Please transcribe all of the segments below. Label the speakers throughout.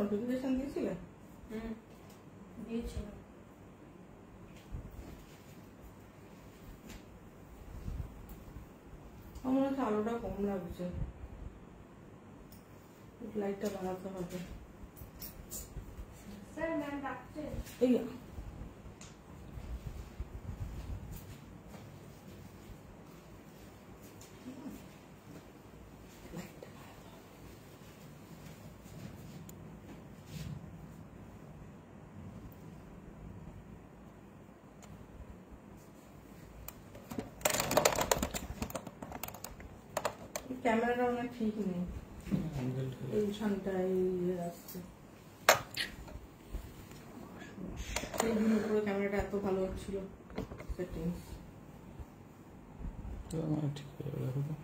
Speaker 1: Notification দিয়েছিলে?
Speaker 2: দিয়েছিলাম।
Speaker 1: আমার মনে হচ্ছে আলোটা কম লাগছে, লাইটটা বাড়াতে হবে।
Speaker 2: স্যার ম্যাম ডাকছে।
Speaker 1: এই ক্যামেরাটা অনেক ঠিক নেই, এইখানটায় আসছে। সেই দিন উপরে ক্যামেরাটা এত ভালো হচ্ছিল সেটিংস।
Speaker 3: ঠিক হয়ে যাবে,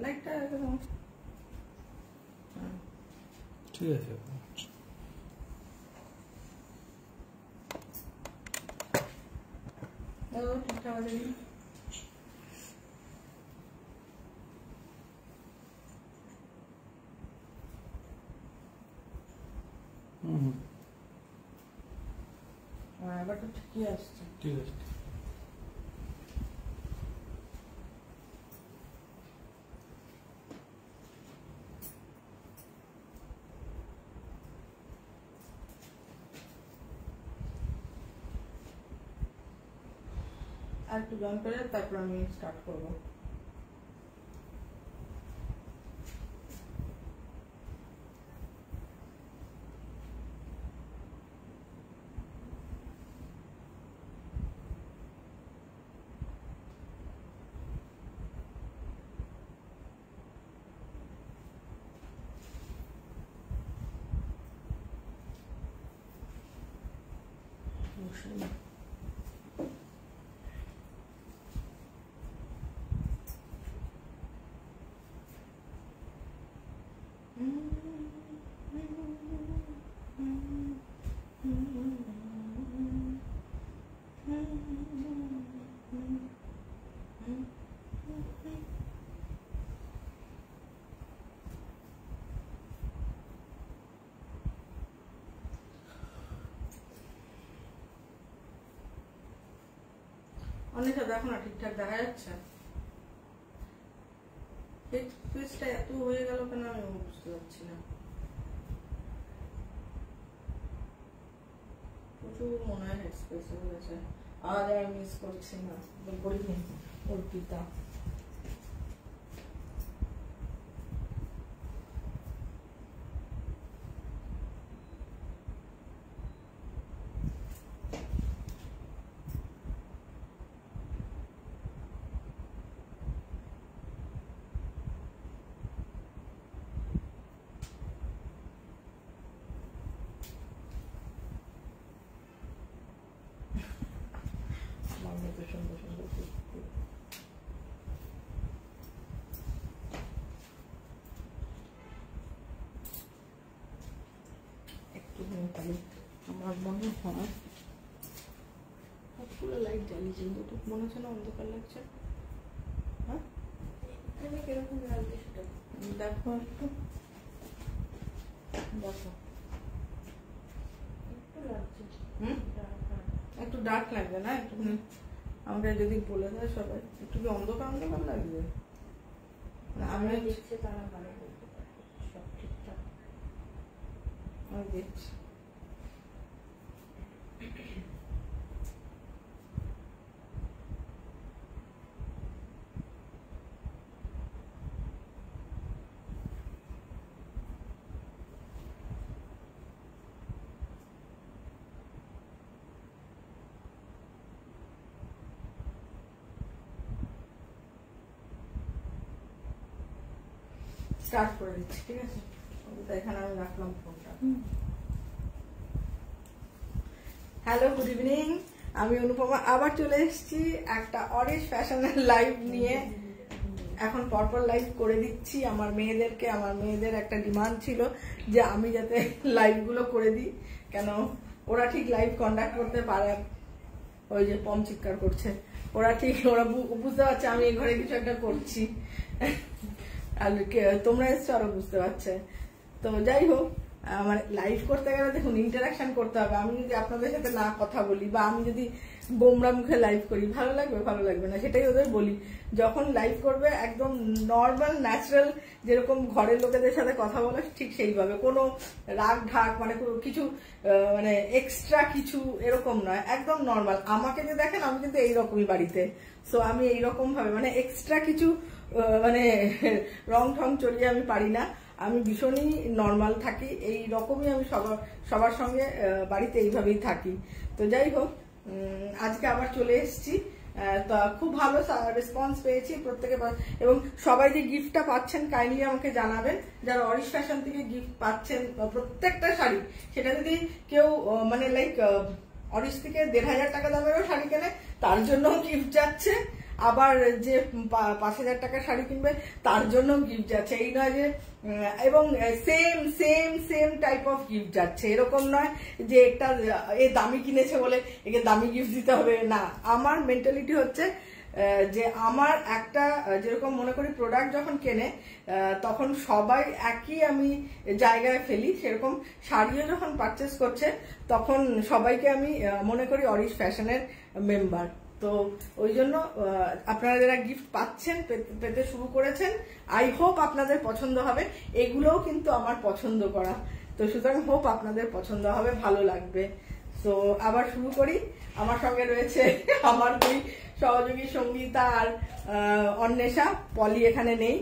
Speaker 1: লাইটটা একদম
Speaker 3: ঠিক আছে।
Speaker 1: ঠিকঠাক আছে। এবার তো ঠিকই আসছে।
Speaker 3: ঠিক আছে।
Speaker 1: আর একটু জয়েন করে তারপর আমি স্টার্ট করবো। অনেকটা দেখো না, ঠিকঠাক দেখা যাচ্ছে। সুইচটা এত হয়ে গেল কেন আমি বুঝতে পারছি না। প্রচুর মনে হয় হেডস্পেস হয়ে গেছে। আজ আর মিস করছি না, করিনি অর্পিতা। সুন্দর সুন্দর একটু আমার মনে হয় সবগুলো লাইট জ্বালিয়েছে, কিন্তু মনে হচ্ছে না অন্ধকার লাগছে। হ্যাঁ
Speaker 2: এখানে কিরকম লাগছে সেটা
Speaker 1: দেখো, একটু দেখো।
Speaker 2: একটু লাগছে।
Speaker 1: একটু ডার্ক লাগবে না? একটুখানি আমাকে যদি বলে দেয় সবাই, একটু কি অন্ধকার অন্ধকার লাগবে? আমি
Speaker 2: দেখছি তারা ভালো বলতে পারে সব ঠিকঠাক।
Speaker 1: আমি দেখছি। স্টার্ট করে দিচ্ছি, ঠিক আছে? এখানে আমি রাখলাম ফোনটা। Hello, good evening. আমি অনুপমা আবার চলে এসেছি একটা অরেঞ্জ ফ্যাশনের লাইভ নিয়ে। এখন পরপর লাইভ করে দিচ্ছি আমার মেয়েদেরকে। আমার মেয়েদের একটা ডিমান্ড ছিল যে আমি যাতে লাইভগুলো করে দিই, কেন ওরা ঠিক লাইভ কন্ডাক্ট করতে পারে। ওই যে পম চিৎকার করছে, ওরা ঠিক ওরা বুঝতে পারছে আমি এই ঘরে কিছু একটা করছি। আর তোমরা এসছো আরো বুঝতে পারছে। তো যাই হোক, মানে লাইভ করতে গেলে দেখুন ইন্টারাকশন করতে হবে। আমি যদি আপনাদের সাথে না কথা বলি বা আমি যদি গোমরা মুখে লাইভ করি, ভালো লাগবে? ভালো লাগবে না। সেটাই ওদের বলি, যখন লাইভ করবে একদম নর্মাল ন্যাচারাল, যেরকম ঘরের লোকেদের সাথে কথা বলে ঠিক সেইভাবে, কোনো রাগ ঢাক মানে কিছু মানে এক্সট্রা কিছু এরকম নয়, একদম নর্মাল। আমাকে যে দেখেন আমি কিন্তু এইরকমই বাড়িতে, সো আমি এইরকম ভাবে মানে এক্সট্রা কিছু মানে রং ঠং চড়িয়ে আমি পারি না। আমি ভীষণই নর্মাল থাকি, এই রকমই আমি সবার সঙ্গে বাড়িতে এইভাবেই থাকি। তো যাই হোক, আজকে আবার চলে এসেছি। তা খুব ভালো রেসপন্স পেয়েছি প্রত্যেকে, এবং সবাই যে গিফটটা পাচ্ছেন কাইন্ডলি আমাকে জানাবেন। যারা অরিশ ফ্যাশন থেকে গিফট পাচ্ছেন প্রত্যেকটা শাড়ি, সেটা যদি কেউ মানে লাইক অরিশ থেকে 1500 টাকা দামেরও শাড়ি কেনে তার জন্য গিফট যাচ্ছে, আবার যে 5000 টাকার শাড়ি কিনবে তার জন্য গিফট যাচ্ছে। এই নয় যে, এবং same same same type of gift যাচ্ছে, এরকম নয় যে একটা এ দামি কিনেছে বলে একে দামি গিফট দিতে হবে না। আমার মেন্টালিটি হচ্ছে যে আমার একটা যেরকম মনে করি প্রোডাক্ট যখন কেনে তখন সবাই একই আমি জায়গায় ফেলি, সেরকম শাড়িও যখন পারচেস করছে তখন সবাইকে আমি মনে করি অরিশ ফ্যাশনের মেম্বার। তো ওই জন্য আপনারা যারা গিফট পাচ্ছেন, পেতে শুরু করেছেন, আই হোপ আপনাদের পছন্দ হবে। এগুলোও কিন্তু আমার পছন্দ করা, তো সুতরাং হোপ আপনাদের পছন্দ হবে, ভালো লাগবে। তো আবার শুরু করি। আমার সঙ্গে রয়েছে আমার দুই সহযোগী সঙ্গীতা আর অন্বেষা। পলি এখানে নেই,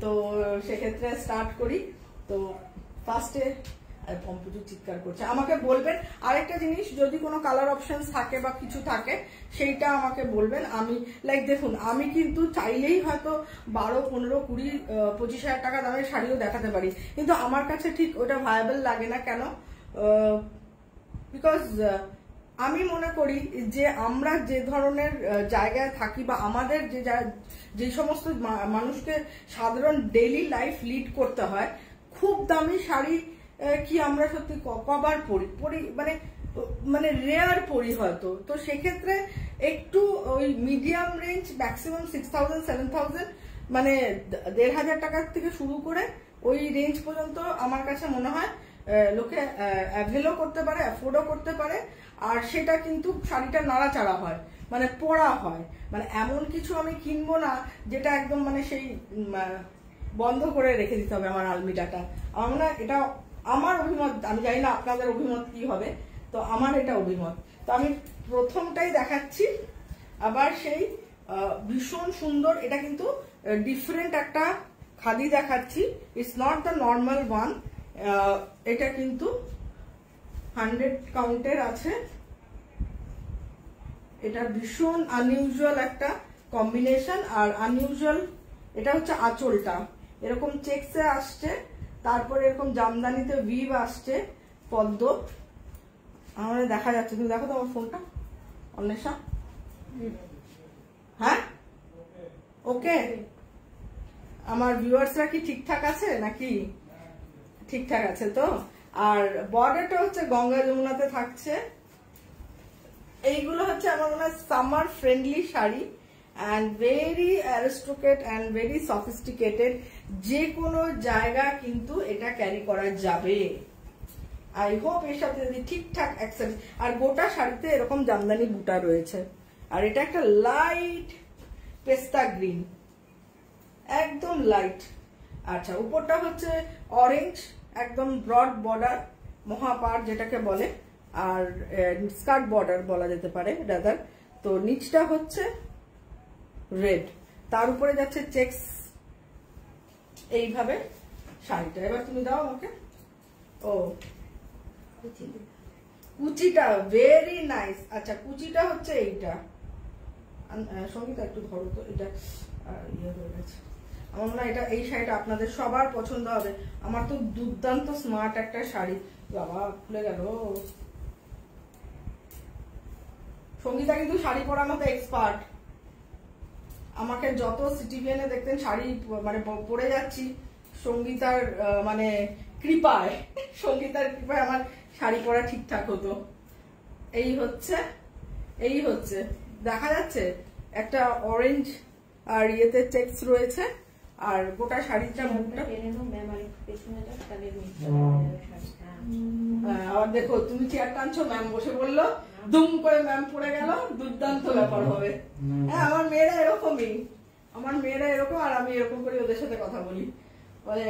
Speaker 1: তো সেক্ষেত্রে স্টার্ট করি। তো ফার্স্টে প্রচুর চিৎকার করছে, আমাকে বলবেন। আরেকটা জিনিস, যদি কোনো কালার অপশন থাকে বা কিছু থাকে সেইটা আমাকে বলবেন। আমি লাইক দেখুন, আমি কিন্তু চাইলেই হয়তো 12, 15, 20, 25 হাজার টাকা দামের শাড়িও দেখাতে পারি, কিন্তু আমার কাছে ঠিক ওটা ভায়াবল লাগে না। কেন? বিকজ আমি মনে করি যে আমরা যে ধরনের জায়গায় থাকি বা আমাদের যে সমস্ত মানুষকে সাধারণ ডেইলি লাইফ লিড করতে হয়, খুব দামি শাড়ি কি আমরা সত্যি কবার পরি মানে মানে রেয়ার পরি হয়তো। তো সেক্ষেত্রে একটু ওই মিডিয়াম রেঞ্জ, ম্যাক্সিমাম 6000, 7000, মানে 1500 টাকার থেকে শুরু করে ওই রেঞ্জ পর্যন্ত আমার কাছে মনে হয় লোকে অ্যাভেলও করতে পারে, অ্যাফোর্ডও করতে পারে। আর সেটা কিন্তু শাড়িটা নাড়াচাড়া হয়, মানে পরা হয়, মানে এমন কিছু আমি কিনবো না যেটা একদম মানে সেই বন্ধ করে রেখে দিতে হবে আমার আলমিরাটা। আমার না, এটা আমার অভিমত, আমি জানি না আপনাদের অভিমত কি হবে, তো আমার এটা অভিমত। তো আমি প্রথমটাই দেখাচ্ছি, আবার সেই ভীষণ সুন্দর, এটা কিন্তু ডিফারেন্ট একটা খাদি দেখাচ্ছি, it's not the normal one. এটা কিন্তু 100 কাউন্টের আছে। এটা ভীষণ আনইউজুয়াল একটা কম্বিনেশন, আর আনইউজুয়াল এটা হচ্ছে আঁচলটা এরকম চেকসে আসছে, তারপরে এরকম জামদানিতে উইভ আসছে, পদ্ম আমাদের দেখা যাচ্ছে। তুমি দেখো তো আমার ফোনটা, অন্বেষা। হ্যাঁ, ওকে। আমার ভিউয়ার্সরা কি ঠিকঠাক আছে নাকি? ঠিকঠাক আছে তো। আর বর্ডারটা হচ্ছে গঙ্গা যমুনাতে থাকছে। এইগুলো হচ্ছে আমার মনে হয় summer friendly sari, and very aristocratic and very sophisticated, যে কোনো জায়গা কিন্তু এটা ক্যারি করা যাবে। আই হোপ এর সাথে যদি ঠিকঠাক অ্যাকসেপ্ট। আর গোটা শাড়িতে এরকম জামদানি বুটা রয়েছে, আর এটা একটা লাইট পেস্তা গ্রিন, একদম লাইট। আচ্ছা, উপরটা হচ্ছে অরেঞ্জ, একদম ব্রড বর্ডার, মহাপার যেটাকে বলে, আর স্কার্ট বর্ডার বলা যেতে পারে রাদার। তো নিচটা হচ্ছে রেড, তার উপরে যাচ্ছে চেকস, এইভাবে শাড়িটা। এবার তুমি দাও আমাকে। ও, কুচিটা ভেরি নাইস। আচ্ছা, কুচিটা হচ্ছে এইটা। সঙ্গীতা একটু ধরো তো, এটা ইয়ে হয়ে গেছে। আমার মনে হয় এটা, এই শাড়িটা আপনাদের সবার পছন্দ হবে। আমার তো দুর্দান্ত স্মার্ট একটা শাড়ি। বাবা, খুলে গেল। সঙ্গীতা কিন্তু শাড়ি পরানোতে এক্সপার্ট। আমাকে যত সিটিভিএনে দেখতেন শাড়ি মানে পরে যাচ্ছি, সঙ্গীতার মানে কৃপায়, সঙ্গীতার কৃপায় আমার শাড়ি পরা ঠিকঠাক হতো। এই হচ্ছে দেখা যাচ্ছে একটা অরেঞ্জ আর ইয়েতে চেকস রয়েছে, আর গোটা শাড়িটা মুখটা
Speaker 2: টেনে নাও ম্যাম, আর একটু পেছনে যাও, তাহলে নিচটা
Speaker 1: আবার দেখো তুমি চেয়ার টানছো, ম্যাম বসে বললো, দুম করে ম্যাম পড়ে গেল, দুর্দান্ত ব্যাপার হবে। হ্যাঁ, আমার মেয়েরা এরকমই, আমার মেয়েরা এরকম, আর আমি এরকম করে ওদের সাথে কথা বলি। মানে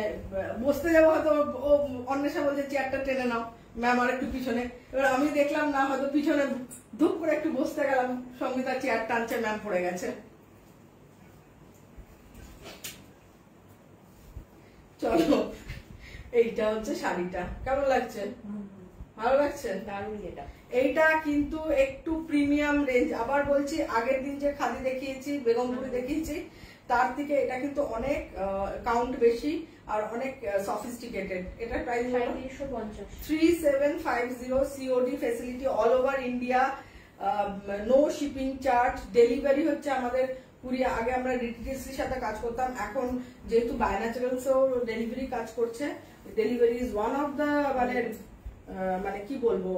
Speaker 1: বসতে যাবো হয়তো, ও অন্বেষা বলছে চেয়ারটা টেনে নাও ম্যাম আর একটু পিছনে, এবার আমি দেখলাম না, হয়তো পিছনে ধুপ করে একটু বসতে গেলাম, সঙ্গীতা চেয়ার টানছে, ম্যাম পড়ে গেছে। চলো, এইটা হচ্ছে শাড়িটা, কেমন লাগছে? ভালো লাগছে?
Speaker 2: দারুণ যেটা।
Speaker 1: এইটা কিন্তু একটু প্রিমিয়াম রেঞ্জ। আবার বলছি, আগের দিন যে খাদি দেখিয়েছি, বেগমপুরি দেখিয়েছি, তার থেকে এটা কিন্তু অনেক কাউন্ট বেশি আর অনেক সফিস্টিকেটেড। এটা price 3750, COD facility all over India, no shipping charge, delivery হচ্ছে আমাদের কুরিয়ার। আগে আমরা ডিটিডিসির সাথে কাজ করতাম, এখন যেহেতু বাই ন্যাচারালসও ডেলিভারি কাজ করছে, delivery is one of the মানে কি বলবো,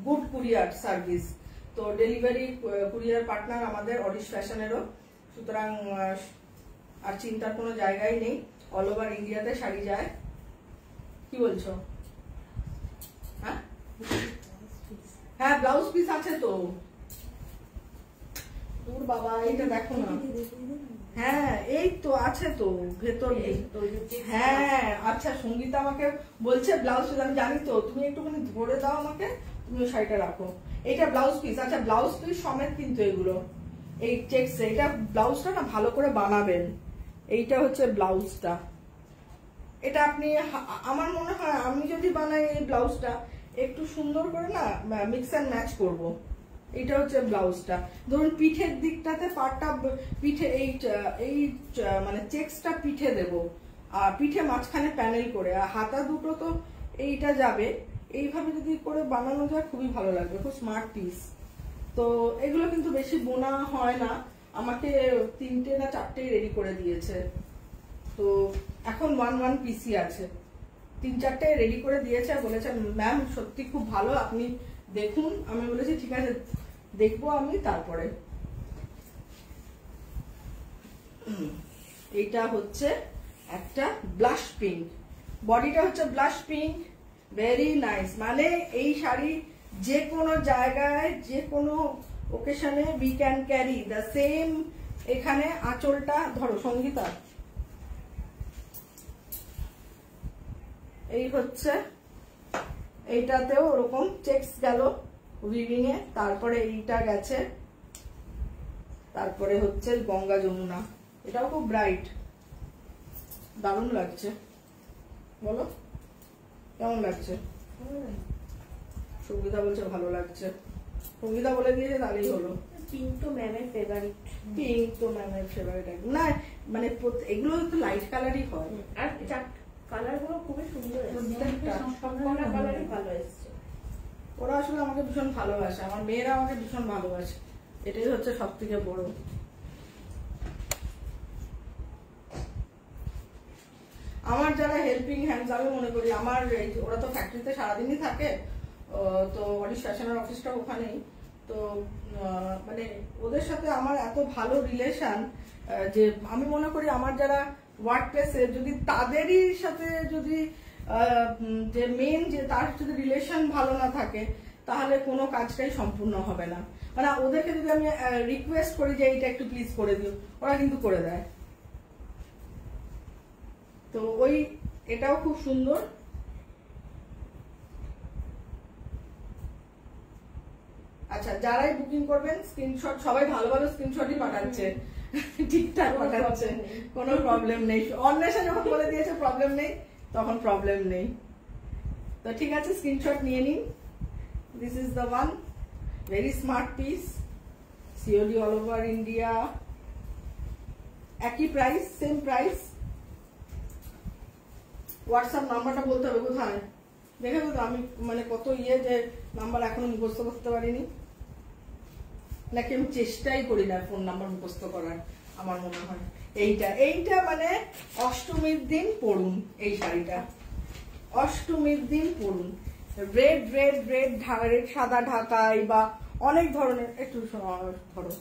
Speaker 1: গুড কুরিয়ার সার্ভিস। তো ডেলিভারি কুরিয়ার পার্টনার আমাদের অরিশ ফ্যাশনেরও, সুতরাং আর চিন্তার কোনো জায়গাই নেই, অল ওভার ইন্ডিয়াতে শাড়ি যায়। কি বলছো? হ্যাঁ হ্যাঁ, ব্লাউজ পিস আছে তো। তোর বাবা, এইটা দেখো না। হ্যাঁ, এই তো আছে তো ভেতর। হ্যাঁ, আচ্ছা, সঙ্গীতা আমাকে বলছে ব্লাউজ পিস, আমি জানি তো, তুমি একটুখানি ধরে দাও আমাকে, তুমি ওই শাড়িটা রাখো। এটা ব্লাউজ পিস, আচ্ছা ব্লাউজ পিস সমেত কিন্তু এগুলো, এই চেকস, এটা ব্লাউজটা না ভালো করে বানাবেন। এইটা হচ্ছে ব্লাউজটা, এটা আপনি, আমার মনে হয় আমি যদি বানাই এই ব্লাউজটা একটু সুন্দর করে না মিক্স অ্যান্ড ম্যাচ করব। এটা হচ্ছে ব্লাউজটা। ধরুন পিঠের দিকটাতে পাটটা পিঠে, এই মানে চেক্সটা পিঠে দেব, আর পিঠে মাঝখানে প্যানেল করে, আর হাতা দুটো তো এইটা যাবে। এইভাবে যদি করে বানানো যায় খুবই ভালো লাগবে, খুব স্মার্ট পিস। তো এগুলো কিন্তু বেশি বোনা হয় না, আমাকে 3টে না 4টেই রেডি করে দিয়েছে। তো এখন 1 পিসি আছে, 3-4টে রেডি করে দিয়েছে, বলেছে ম্যাম সত্যি খুব ভালো, আপনি দেখুন। আমি বলেছি ঠিক আছে, দেখবো আমি। তারপরে এইটা হচ্ছে একটা ব্লাশ পিঙ্ক, বডিটা হচ্ছে ব্লাশ পিঙ্ক, ভেরি নাইস। মানে এই শাড়ি যে কোনো জায়গায়, যে কোনো ওকেশনে we can carry the same. এখানে আঁচলটা ধরো সঙ্গীতা, এই হচ্ছে, এইটাতেও ওরকম চেকস গেল উইভিং এ, তারপরে এইটা গেছে, তারপরে হচ্ছে গঙ্গা যমুনা, এটাও খুব ব্রাইট, দারুণ লাগছে। বলো কেমন লাগছে? সঙ্গীতা বলছে ভালো লাগছে, সঙ্গীতা বলে দিয়েছে তাহলেই হলো।
Speaker 2: পিঙ্ক তো ম্যামের ফেভারিট,
Speaker 1: পিঙ্ক তো ম্যামের ফেভারিট না, মানে এগুলো তো লাইট কালারই হয়,
Speaker 2: আর কালার গুলো খুবই সুন্দর, সবকটা কালারই ভালো এসছে।
Speaker 1: ওরা আসলে আমাকে ভীষণ ভালোবাসে, আমার মেয়েরা আমাকে ভীষণ ভালোবাসে, এটাই হচ্ছে সব থেকে বড়। আমার যারা হেল্পিং হ্যান্ডস, আমি মনে করি আমার, ওরা তো ফ্যাক্টরিতে সারাদিনই থাকে, তো অরিশ ফ্যাশনের অফিসটা ওখানেই, তো মানে ওদের সাথে আমার এত ভালো রিলেশন যে আমি মনে করি আমার যারা ওয়ার্ক প্লেসে, যদি তাদেরই সাথে যদি যে মেন যে তার যদি রিলেশন ভালো না থাকে, তাহলে কোনো কাজটাই সম্পূর্ণ হবে না। মানে ওদেরকে যদি আমি রিকোয়েস্ট করি যে এইটা একটু প্লিজ করে দিও, ওরা কিন্তু করে দেয়। তো ওই এটাও খুব সুন্দর। আচ্ছা, যারাই বুকিং করবেন স্ক্রিনশট, সবাই ভালো ভালো স্ক্রিনশটই পাঠাচ্ছে, ঠিকঠাক পাঠাচ্ছে, কোনো প্রবলেম নেই। অন্বেষা যখন বলে দিয়েছে প্রবলেম নেই, তখন প্রবলেম নেই। তো ঠিক আছে, স্ক্রিনশট নিয়ে নিন। This is the one, very smart piece, COD all over India, একই প্রাইস, সেম প্রাইস। হোয়াটসঅ্যাপ নাম্বারটা বলতে হবে কোথায়, দেখে তো আমি মানে কত যে নাম্বার এখনো মুখস্থ করতে পারিনি, নাকি আমি চেষ্টাই করি না ফোন নাম্বার মুখস্থ করার। আমার মনে হয় এইটা মানে অষ্টমীর দিন পড়ুন, এই শাড়িটা অষ্টমীর দিন পড়ুন। রেড রেড রেড রেড সাদা ঢাকাই বা অনেক ধরনের, একটু ধরো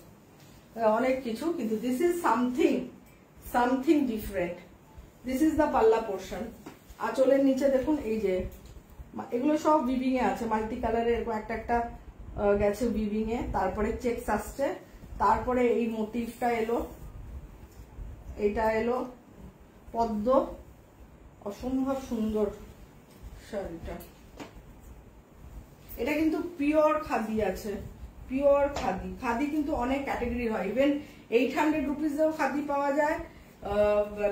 Speaker 1: অনেক কিছু, কিন্তু this is something different. This is the পাল্লা পোর্শন। আঁচলের নিচে দেখুন এই যে এগুলো সব উইভিং এ আছে, মাল্টি কালারের এরকম একটা একটা গেছে উইভিং এ। তারপরে চেকস আসছে, তারপরে এই মোটিভটা এলো, এইটা এলো পদ্ম, অসম্ভব সুন্দর শাড়িটা। এটা কিন্তু পিওর খাদি আছে, পিওর খাদি। খাদি কিন্তু অনেক ক্যাটাগরি হয়, ইভেন 800 রুপিসেও খাদি পাওয়া যায়।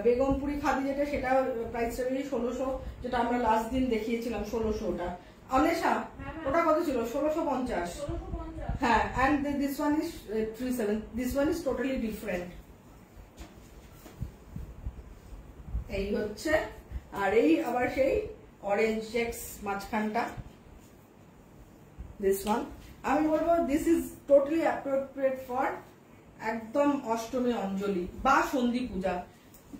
Speaker 1: বেগমপুরি খাদি যেটা, সেটা প্রাইসটা বেশি 1600, যেটা আমরা লাস্ট দিন দেখিয়েছিলাম 1600টা। অনেশা ওটা কত ছিল? 1650। হ্যাঁ, and this one is 37. This one is totally different. এই হচ্ছে, আর এই আবার সেই অরেঞ্জ চেকস মাঝখানটা, দিস ওয়ান। আমি বলবো this is totally appropriate for একদম অষ্টমী অঞ্জলি বা সন্ধি পূজা,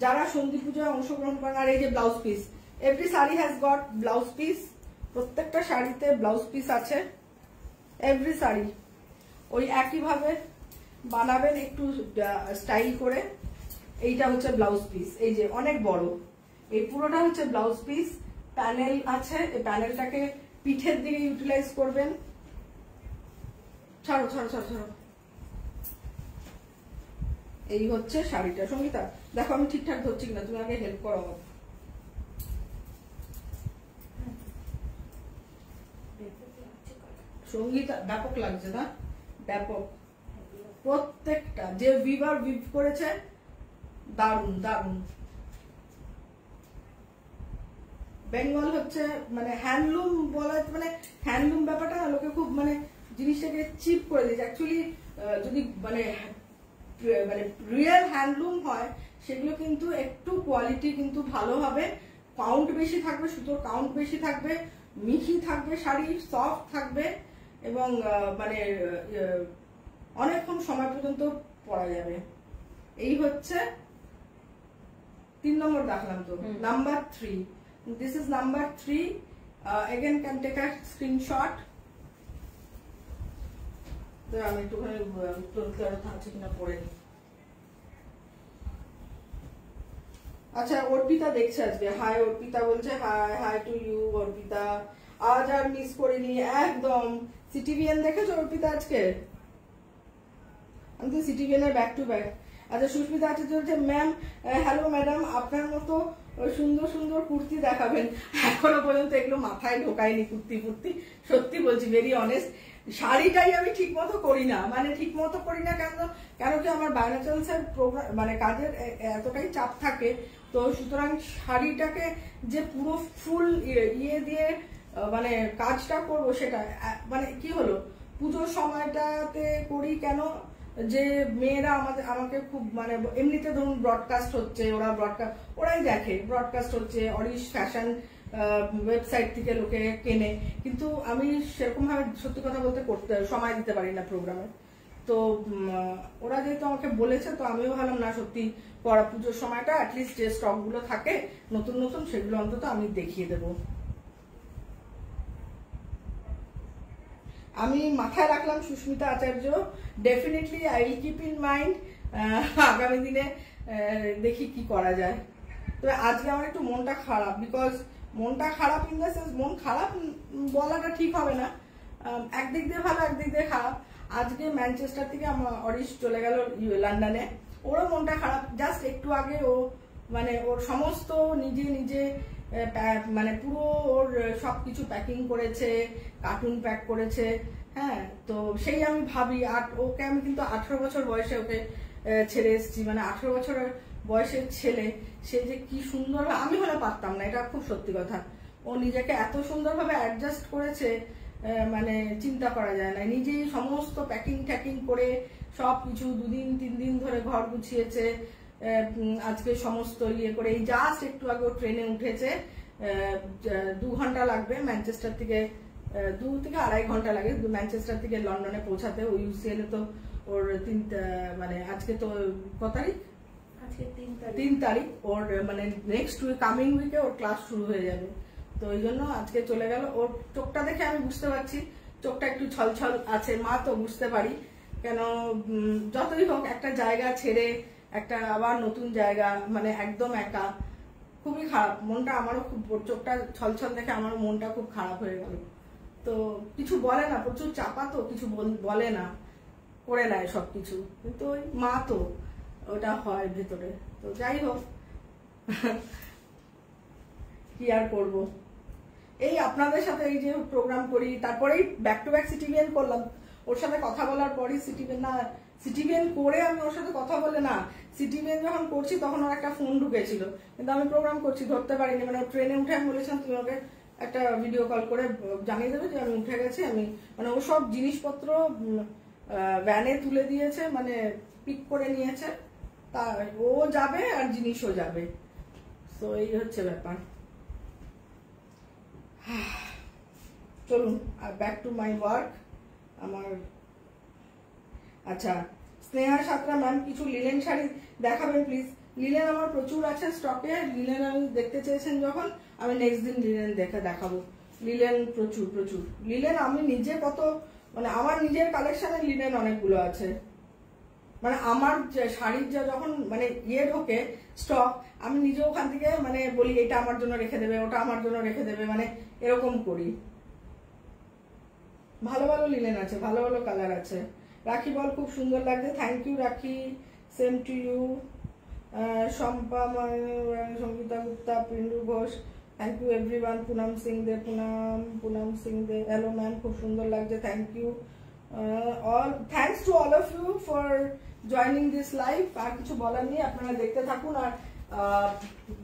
Speaker 1: যারা সন্ধি পূজায় অংশগ্রহণ করেন। আর এই যে blouse piece, every sari has got blouse piece, প্রত্যেকটা শাড়িতে ব্লাউজ পিস আছে, এভরি শাড়ি। ওই একইভাবে বানাবেন একটু স্টাইল করে। এইটা হচ্ছে ব্লাউজ পিস, এই যে অনেক বড়, এই পুরোটা হচ্ছে ব্লাউজ পিস। প্যানেল আছে, এই প্যানেলটাকে পিঠের দিকে ইউটিলাইজ করবেন। ছাড়ো ছাড়ো ছাড়ো ছাড়ো। এই হচ্ছে শাড়িটা। সঙ্গীতা দেখো আমি ঠিকঠাক ধরছি কিনা, তুমি আগে হেল্প করো আমাকে। সঙ্গীতা ব্যাপক লাগছে না? ব্যাপক। প্রত্যেকটা যে উইভার উইভ করেছে দারুণ দারুণ। বেঙ্গল হচ্ছে মানে হ্যান্ডলুম বলা, মানে হ্যান্ডলুম ব্যাপারটা না লোকে খুব মানে জিনিসটাকে চিপ করে দিয়েছে। অ্যাকচুয়ালি যদি মানে মানে রিয়েল হ্যান্ডলুম হয় সেগুলো কিন্তু একটু কোয়ালিটি কিন্তু ভালো হবে, কাউন্ট বেশি থাকবে, সুতোর কাউন্ট বেশি থাকবে, মিহি থাকবে, শাড়ি সফট থাকবে এবং মানে অনেকক্ষণ সময় পর্যন্ত পরা যাবে। এই হচ্ছে 3 নম্বর দেখালাম তো, number 3। This is number 3. Again can take a screenshot. তো আমি একটুখানি আছে কিনা পড়ে নিই। আচ্ছা, অর্পিতা দেখছে আজকে। হাই অর্পিতা বলছে, hi hi to you Arpita. আজ আর মিস করিনি একদম। সিটিভিএন দেখেছো অর্পিতা আজকে? আমি তো সিটিভিএন এর ব্যাক টু ব্যাক। আচ্ছা, সুস্মিতা আছে চলছে, ম্যাম হ্যালো ম্যাডাম, আপনার মতো সুন্দর সুন্দর কুর্তি দেখাবেন। এখনো পর্যন্ত এগুলো মাথায় ঢোকায়নি কুর্তি ফুর্তি, সত্যি বলছি, ভেরি অনেস্ট। শাড়িটাই আমি ঠিক মতো করি না, মানে ঠিক মতো করি না কেন কি আমার বাইনাচান্সের প্রোগ্রাম মানে কাজের এতটাই চাপ থাকে, তো সুতরাং শাড়িটাকে যে পুরো ফুল ইয়ে দিয়ে মানে কাজটা করবো সেটা মানে কি হলো পুজোর সময়টাতে করি কেন, যে মেয়েরা আমাকে খুব মানে এমনিতে ধরুন ব্রডকাস্ট হচ্ছে, ওরাই দেখে ব্রডকাস্ট হচ্ছে, অরিশ ফ্যাশন ওয়েবসাইট থেকে লোকে কেনে, কিন্তু আমি সেরকম ভাবে সত্যি কথা বলতে করতে সময় দিতে পারি না প্রোগ্রামে। তো ওরা যেহেতু আমাকে বলেছে, তো আমিও ভাবলাম না সত্যি পড়া পুজোর সময়টা অ্যাটলিস্ট যে স্টক গুলো থাকে নতুন নতুন সেগুলো অন্তত আমি দেখিয়ে দেবো। আমি মাথায় রাখলাম Susmita Acharya, definitely I will keep in mind. আগামী দিনে দেখি কি করা যায়। তবে আজকে আমার একটু মনটা খারাপ, বিকজ মনটা খারাপ ইন দ্য সেন্স, মন খারাপ বলাটা ঠিক হবে না, একদিক দিয়ে ভালো একদিক দিয়ে খারাপ। আজকে ম্যানচেস্টার থেকে আমার অরিশ চলে গেল লন্ডনে, ওরও মনটা খারাপ। জাস্ট একটু আগে ও মানে ওর সমস্ত নিজে মানে পুরো ওর সবকিছু প্যাকিং করেছে, কার্টুন প্যাক করেছে। হ্যাঁ, তো সেই আমি ভাবি, ওকে আমি কিন্তু 18 বছর বয়সে ওকে ছেড়ে এসেছি, মানে 18 বছরের বয়সের ছেলে, সে যে কি সুন্দর, আমি হলে পারতাম না, এটা খুব সত্যি কথা। ও নিজেকে এত সুন্দরভাবে অ্যাডজাস্ট করেছে, মানে চিন্তা করা যায় না। নিজেই সমস্ত প্যাকিং ট্যাকিং করে সবকিছু 2 দিন 3 দিন ধরে ঘর গুছিয়েছে। আজকে সমস্ত ইয়ে করে এই জাস্ট একটু আগে ট্রেনে উঠেছে, 2 ঘন্টা লাগবে ম্যানচেস্টার থেকে, 2 থেকে 2.5 ঘন্টা লাগে ম্যানচেস্টার থেকে লন্ডনে পৌঁছাতে। ওই ইউসিএল এ তো ওর মানে আজকে তো কত তারিখ? 3 তারিখ। ওর মানে নেক্সট উইক কামিং উইকে ওর ক্লাস শুরু হয়ে যাবে, তো ওই জন্য আজকে চলে গেল। ওর চোখটা দেখে আমি বুঝতে পারছি চোখটা একটু ছলছল আছে, মা তো বুঝতে পারি, কেন যতই হোক একটা জায়গা ছেড়ে একটা আবার নতুন জায়গা, মানে একদম একা, খুবই খারাপ, মনটা আমারও খুব, চোখটা ছলছল দেখে আমারও মনটা খুব খারাপ হয়ে গেল। তো কিছু বলে না, প্রচুর চাপা তো, কিছু বলে না, করে নেয় সবকিছু, কিন্তু ওই মা তো ওটা হয় ভেতরে। তো যাই হোক, কি আর করব। এই আপনাদের সাথে এই যে প্রোগ্রাম করি, তারপরেই ব্যাক টু ব্যাক সিটিভিএন করলাম, ওর সাথে কথা বলার পরই সিটিভিএন করে আমি ওর সাথে কথা বলে না, সিটিভিএন যখন করছি তখন ওর একটা ফোন ঢুকেছিল, কিন্তু আমি প্রোগ্রাম করছি ধরতে পারিনি। মানে ট্রেনে উঠে আমি বলেছিলাম তুমি ওকে একটা ভিডিও কল করে জানিয়ে দেবে যে আমি উঠে গেছি। আমি মানে ও সব জিনিসপত্র ভ্যানে তুলে দিয়েছে, মানে পিক করে নিয়েছে, তা ও যাবে আর জিনিসও যাবে। তো এই হচ্ছে ব্যাপার। চলুন ব্যাক টু মাই ওয়ার্ক। আমার আচ্ছা, স্নেহা সাঁতরা ম্যাম কিছু লিলেন শাড়ি দেখাবেন প্লিজ। লিলেন আমার প্রচুর আছে স্টকে, লিলেন আমি দেখতে চেয়েছেন যখন, আমি নেক্সট দিন লিলেন দেখাবো। লিলেন প্রচুর প্রচুর লিলেন, আমি নিজে কত, মানে আমার নিজের কালেকশনে লিলেন অনেকগুলো আছে। মানে আমার শাড়ির যখন মানে ঢোকে স্টক, আমি নিজে ওখান থেকে মানে বলি এটা আমার জন্য রেখে দেবে, ওটা আমার জন্য রেখে দেবে, মানে এরকম করি। ভালো ভালো লিলেন আছে, ভালো ভালো কালার আছে। রাখি বল খুব সুন্দর লাগছে, thank you Rakhi, same to you. Shampa, Sangeeta Gupta, Pindu Ghosh, thank you everyone. Punam Singh Dey, Punam Singh Dey, hello ma'am খুব সুন্দর লাগছে, thank you all, thanks to all of you for joining this live. আর কিছু বলার নেই, আপনারা দেখতে থাকুন। আর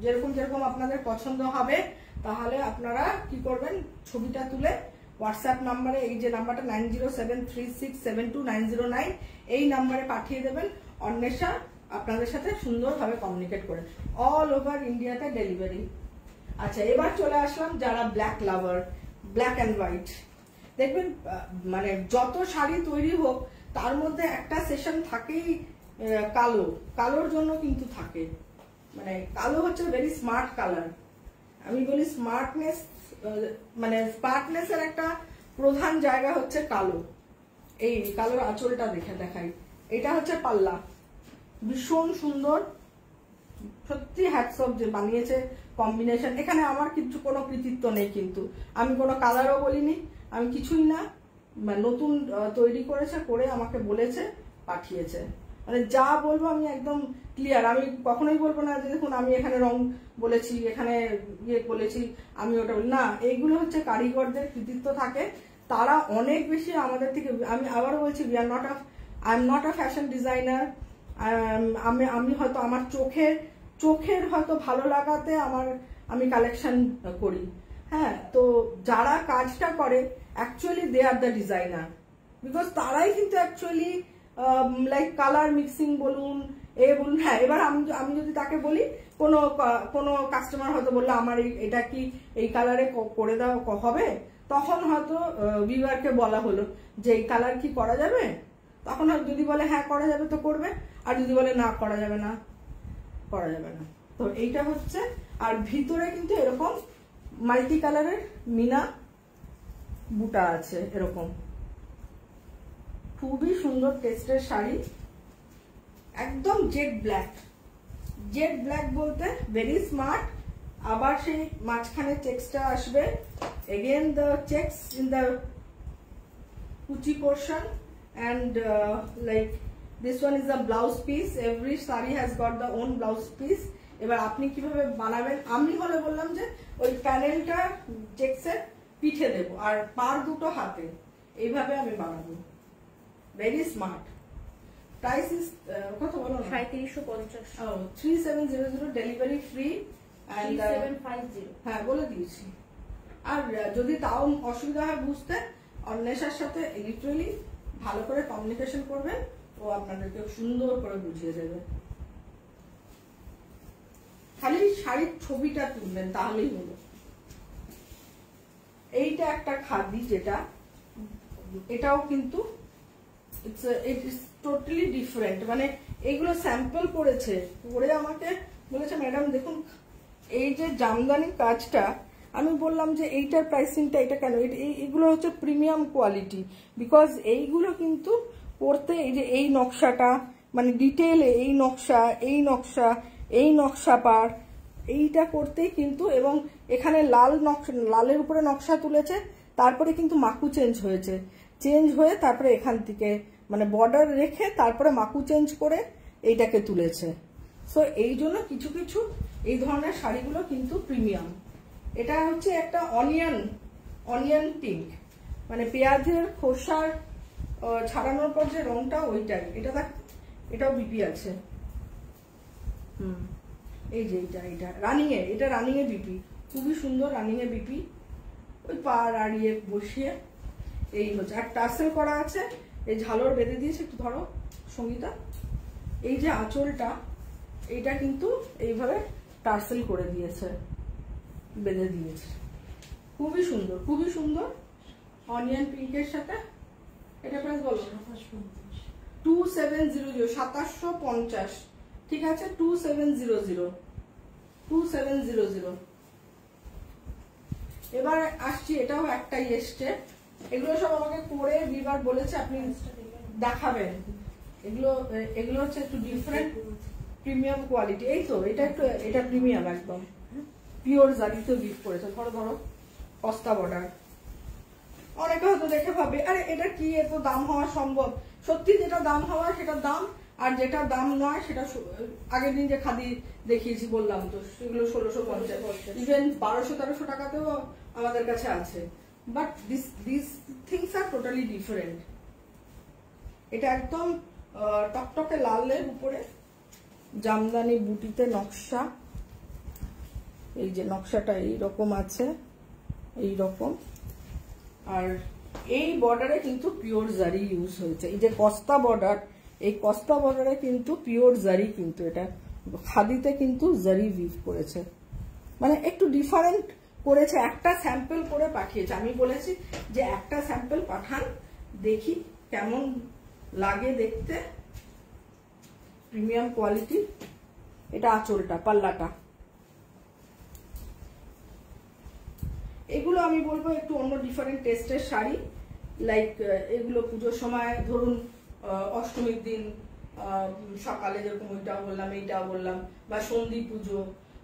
Speaker 1: যেরকম যেরকম আপনাদের পছন্দ হবে তাহলে আপনারা কি করবেন, ছবিটা তুলে হোয়াটসঅ্যাপ নাম্বারে, এই যে নাম্বারটা 9073672909, এই নাম্বারে পাঠিয়ে দেবেন। অন্বেষা আপনাদের সাথে সুন্দরভাবে কমিউনিকেট করে অল ওভার ইন্ডিয়াতে ডেলিভারি। আচ্ছা, এবার চলে আসলাম যারা black lover, black and white. দেখবেন মানে যত শাড়ি তৈরি হোক তার মধ্যে একটা সেশন থাকেই কালো, কালোর জন্য কিন্তু থাকে। মানে কালো হচ্ছে ভেরি স্মার্ট কালার। আমি বলি স্মার্টনেস, মানে স্মার্টনেসের একটা প্রধান জায়গা হচ্ছে কালো। এই কালোর আঁচলটা দেখাই, এটা হচ্ছে পাল্লা, ভীষণ সুন্দর, সত্যি হ্যাটস অফ যে বানিয়েছে কম্বিনেশন। এখানে আমার কিছু কোনো কৃতিত্ব নেই, কিন্তু আমি কোনো কালারও বলিনি, আমি কিছুই না, নতুন তৈরি করেছে, করে আমাকে বলেছে, পাঠিয়েছে। মানে যা বলবো আমি একদম ক্লিয়ার, আমি কখনোই বলবো না যে দেখুন আমি এখানে রং বলেছি, এখানে ইয়ে বলেছি, আমি ওটা বলি না। এইগুলো হচ্ছে কারিগরদের কৃতিত্ব থাকে, তারা অনেক বেশি আমাদের থেকে। আমি আবারও বলছি, I am not a fashion designer. আমি হয়তো আমার চোখের হয়তো ভালো লাগাতে আমি কালেকশন করি, হ্যাঁ। তো যারা কাজটা করে actually they are the designer, because তারাই কিন্তু অ্যাকচুয়ালি লাইক কালার মিক্সিং বলুন, বলুন। হ্যাঁ, এবার আমি যদি তাকে বলি, কোনো কাস্টমার হয়তো বললো আমার এটা কি এই কালারে করে দাও হবে, তখন হয়তো ভিউয়ারকে বলা হলো যে এই কালার কি করা যাবে, তখন যদি বলে হ্যাঁ করা যাবে তো করবে, আর যদি বলে না করা যাবে না, করা যাবে না। তো এইটা হচ্ছে। আর ভিতরে কিন্তু এরকম মাল্টি কালারের মিনা বুটা আছে, এরকম খুবই সুন্দর টেস্টের শাড়ি, একদম জেড ব্ল্যাক বলতে ভেরি স্মার্ট। আবার সেই মাঝখানে চেক্সটা আসবে, again the checks in the কুচি portion, and like this one is a blouse piece. Every saree has got the own blouse piece. এবার আপনি কিভাবে বানাবেন, আমি হলে বললাম যে ওই প্যানেলটা চেক্সের পিঠে দেব আর পার দুটো হাতে, এইভাবে আমি বানাবো। Very smart. প্রাইস ইজ কত বলো না?
Speaker 2: 3750।
Speaker 1: 3700 ডেলিভারি ফ্রি and
Speaker 2: 3750।
Speaker 1: হ্যাঁ বলে দিয়েছি। আর যদি তাও অসুবিধা হয় বুঝতে, অন্বেষার সাথে লিটারালি ভালো করে কমিউনিকেশন করবেন, ও আপনাদেরকে সুন্দর করে বুঝিয়ে দেবে। খালি শাড়ির ছবিটা তুলবেন তাহলেই হলো। এইটা একটা খাদি, যেটা এটাও কিন্তু ইট ইজ টোটালি ডিফারেন্ট। মানে এইগুলো স্যাম্পল করেছে, করে আমাকে বলেছে ম্যাডাম দেখুন এই যে জামদানি কাজটা, আমি বললাম যে এইটার প্রাইসিংটা এটা কেন, এইগুলো হচ্ছে প্রিমিয়াম কোয়ালিটি, বিকজ এইগুলো কিন্তু করতে এই যে এই নকশাটা, মানে ডিটেলে এই নকশা পার, এইটা করতেই কিন্তু, এবং এখানে লালের উপরে নকশা তুলেছে, তারপরে কিন্তু মাকু চেঞ্জ হয়েছে, চেঞ্জ হয়ে তারপরে এখান থেকে মানে বর্ডার রেখে তারপরে মাকু চেঞ্জ করে এইটাকে তুলেছে। সো এই জন্য কিছু কিছু এই ধরনের শাড়িগুলো কিন্তু প্রিমিয়াম। এটা হচ্ছে একটা অনিয়ন পিঙ্ক, মানে পেঁয়াজের খোসার ছাড়ানোর পর যে রংটা ওইটাই। এটাও বিপি আছে। এই যে এটা রানিং এ বিপি, খুবই সুন্দর রানিং এ বিপি। ওই পা আড়িয়ে বসিয়ে এই হচ্ছে, আর টার্সেল করা আছে, এই ঝালর বেঁধে দিয়েছে। একটু ধরো সঙ্গীতা, এই যে আঁচলটা এইটা কিন্তু এইভাবে টার্সেল করে দিয়েছে, বেঁধে দিয়েছে। খুবই সুন্দর, খুবই সুন্দর অনিয়ন পিঙ্কের সাথে। এটা প্রাইস বলো। 2700, 2750, ঠিক আছে। 2700। এবার আসছি, এটাও একটাই এসছে। এগুলো সব আমাকে করে বিবার বলেছে আপনি দেখাবেন। এগুলো হচ্ছে একটু ডিফারেন্ট প্রিমিয়াম কোয়ালিটি। এই তো এটা প্রিমিয়াম একদম পিওর জারিতে গিফট করেছে। ধরো কস্তা বর্ডার। অনেকে হয়তো দেখে ভাবে আরে এটা কি এত দাম হওয়া সম্ভব। সত্যি যেটা দাম হওয়া সেটা দাম, আর যেটা দাম নয় সেটা আগের দিন যে খাদি দেখিয়েছি বললাম তো, সেগুলো 1650, ইভেন 1200-1300 টাকাতেও আমাদের কাছে আছে। But this things are totally different. এটা একদম টকটকে লালের উপরে জামদানি বুটিতে নকশা। এই যে নকশাটা এইরকম আছে, এইরকম। আর এই বর্ডারে কিন্তু পিওর জারি ইউজ হয়েছে। এই যে কস্তা বর্ডার, এই কস্তা বর্ডারে কিন্তু পিওর জারি, কিন্তু এটা খাদিতে কিন্তু জারি উইভ করেছে, মানে একটু ডিফারেন্ট করেছে। একটা স্যাম্পল করে পাঠিয়েছে, আমি বলেছি যে একটা স্যাম্পল পাঠান, দেখি কেমন লাগে দেখতে। Premium quality. এটা আঁচলটা, পাল্লাটা। এগুলো আমি বলবো একটু অন্য ডিফারেন্ট টেস্টের শাড়ি। লাইক এগুলো পুজোর সময়, ধরুন অষ্টমীর দিন সকালে যেরকম ওইটাও বললাম, এইটাও বললাম, বা সন্ধি পুজো,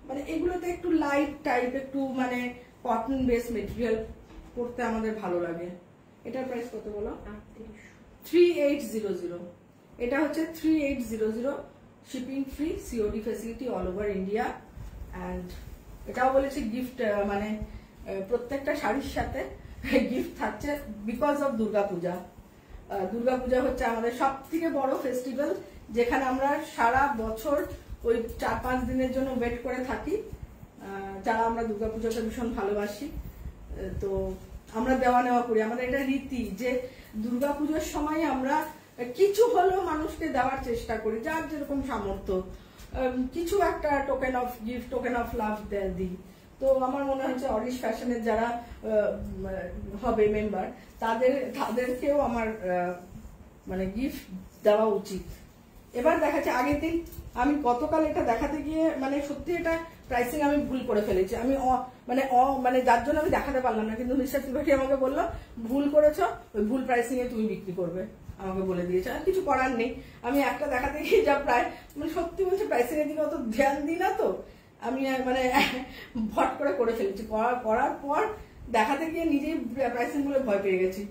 Speaker 1: মানে এগুলোতে একটু লাইট টাইপ, একটু মানে কটন বেস মেটেরিয়াল পরতে আমাদের ভালো লাগে। এটার প্রাইস কত বলো? 3800। এটা হচ্ছে 3800, shipping free, COD facility all over India. And এটাও বলেছি গিফট, মানে প্রত্যেকটা শাড়ির সাথে গিফট থাকছে বিকজ অফ দুর্গাপূজা। দুর্গাপূজা হচ্ছে আমাদের সব থেকে বড় ফেস্টিভ্যাল, যেখানে আমরা সারা বছর ওই 4-5 দিনের জন্য ওয়েট করে থাকি। যারা আমরা দুর্গাপূজাটা ভীষণ ভালোবাসি, তো আমরা দেওয়া নেওয়া করি। আমাদের এটা রীতি যে দুর্গাপূজার সময় আমরা কিছু হলেও মানুষকে দেওয়ার চেষ্টা করি, যার যেরকম সামর্থ্য, কিছু একটা token of gift, token of love দিই। তো আমার মনে হচ্ছে অরিশ ফ্যাশনের যারা হবে মেম্বার, তাদেরকেও আমার মানে গিফট দেওয়া উচিত। এবার দেখাচ্ছে, আগের দিন আমি গতকাল এটা দেখাতে গিয়ে মানে সত্যি এটা প্রাইসিং আমি ভুল করে ফেলেছি। আমি মানে যার জন্য আমি দেখাতে পারলাম না, কিন্তু মিস্টার ত্রিপাঠী আমাকে বললো ভুল করেছো, ওই ভুল প্রাইসিং এ তুমি বিক্রি করবে, আমাকে বলে দিয়েছে। আর কিছু করার নেই, আমি একটা দেখাতে গিয়ে যা প্রায় মানে সত্যি বলছে প্রাইসিং এর দিকে অত ধ্যান দিই না, তো আমি মানে ভট করে ফেলেছি। করার পর দেখাতে গিয়ে নিজেই প্রাইসিং গুলো ভয় পেয়ে গেছি।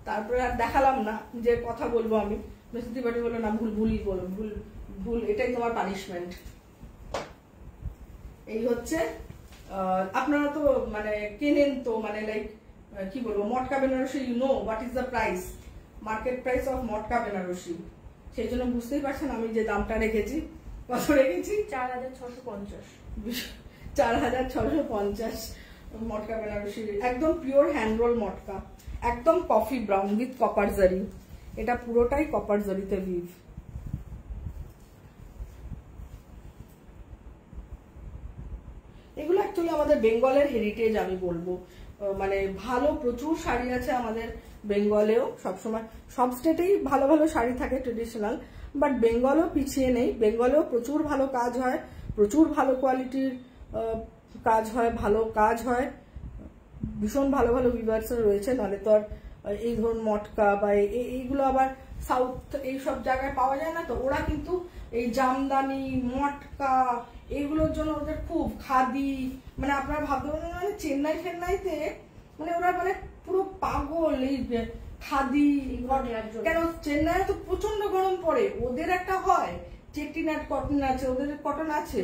Speaker 1: তারপরে আর দেখালাম না, যে কথা বলবো আমি। মিস্টার ত্রিপাঠী বললো না, ভুলই বলো, ভুল, এটাই তোমার পানিশমেন্ট। এই হচ্ছে, আপনারা তো মানে কেনেন তো, মানে লাইক কি বলবো, matka Benarasi, you know what is the price, market price of matka Benarasi. সেই জন্য বুঝতেই পারছেন আমি যে দামটা রেখেছি। কত রেখেছি?
Speaker 2: 4650।
Speaker 1: 4650 মটকা বেনারসি, একদম পিওর হ্যান্ড রোল মটকা, একদম কফি ব্রাউন উইথ কপার জারি। এটা পুরোটাই কপার জারিতে উইভ। এগুলো অ্যাকচুয়ালি আমাদের বেঙ্গলের হেরিটেজ আমি বলবো। মানে ভালো প্রচুর শাড়ি আছে আমাদের বেঙ্গলেও। সবসময় সব স্টেটেই ভালো ভালো শাড়ি থাকে ট্রেডিশনাল, বাট বেঙ্গলও পিছিয়ে নেই। বেঙ্গলেও প্রচুর ভালো কাজ হয়, প্রচুর ভালো কোয়ালিটির কাজ হয়, ভালো কাজ হয়, ভীষণ ভালো ভালো ভিউয়ার্স রয়েছে। নাহলে তো আর এই ধরুন মটকা বা এইগুলো আবার সাউথ এই সব জায়গায় পাওয়া যায় না, তো ওরা কিন্তু এই জামদানি মটকা এইগুলোর জন্য ওদের খুব খাদি, মানে আপনারা ভাবতে পারেন মানে চেন্নাইতে মানে ওরা মানে পুরো পাগল এই খাদি। কেন চেন্নাইয়ে তো প্রচন্ড গরম পড়ে, ওদের একটা হয় চেটিনাট কটন আছে, ওদের কটন আছে,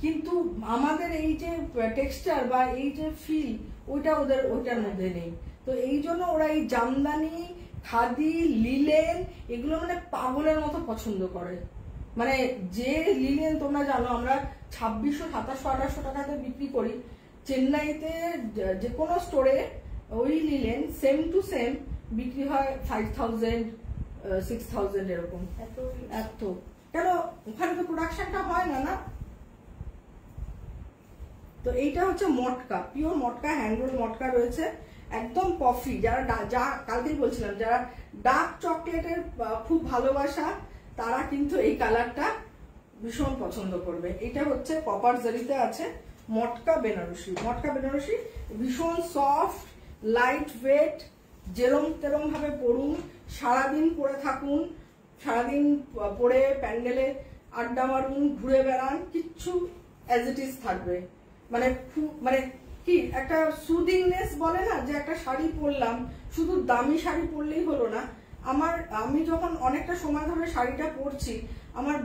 Speaker 1: কিন্তু আমাদের এই যে টেক্সচার বা এই যে ফিল ওইটা ওইটার মধ্যে নেই। তো এই জন্য ওরা এই জামদানি খাদি লিলেন এগুলো মানে পাগলের মতো পছন্দ করে। মানে যে লিলেন তোমরা জানো আমরা 2600, 2700, 2800 টাকাতে বিক্রি করি, চেন্নাইতে যে কোনো স্টোরে ওই লিলেন সেম টু সেম বিক্রি হয় 5000, 6000 এরকম। এত কেন ওখানে তো প্রোডাকশনটা হয় না। তো এইটা হচ্ছে মটকা, পিওর মটকা, হ্যান্ডরোল মটকা রয়েছে, একদম কফি। যারা যা কালকেই বলছিলাম যারা ডার্ক চকলেটের খুব ভালোবাসা তারা কিন্তু এই কালারটা ভীষণ পছন্দ করবে। এটা হচ্ছে কপার জারিতে আছে মটকা বেনারসি। মটকা বেনারসি ভীষণ সফট, লাইট ওয়েট, যেরম তেরম ভাবে পরুন, সারাদিন পরে থাকুন, সারাদিন পরে প্যান্ডেলে আড্ডা মারুন, ঘুরে বেড়ান, কিচ্ছু অ্যাজ ইট ইজ থাকবে। মানে মানে কি একটা সুদিংনেস বলে না, যে একটা শাড়ি পরলাম, শুধু দামি শাড়ি পরলেই হলো না। আমি যখন অনেকটা সময় ধরে শাড়িটা পরছি আমার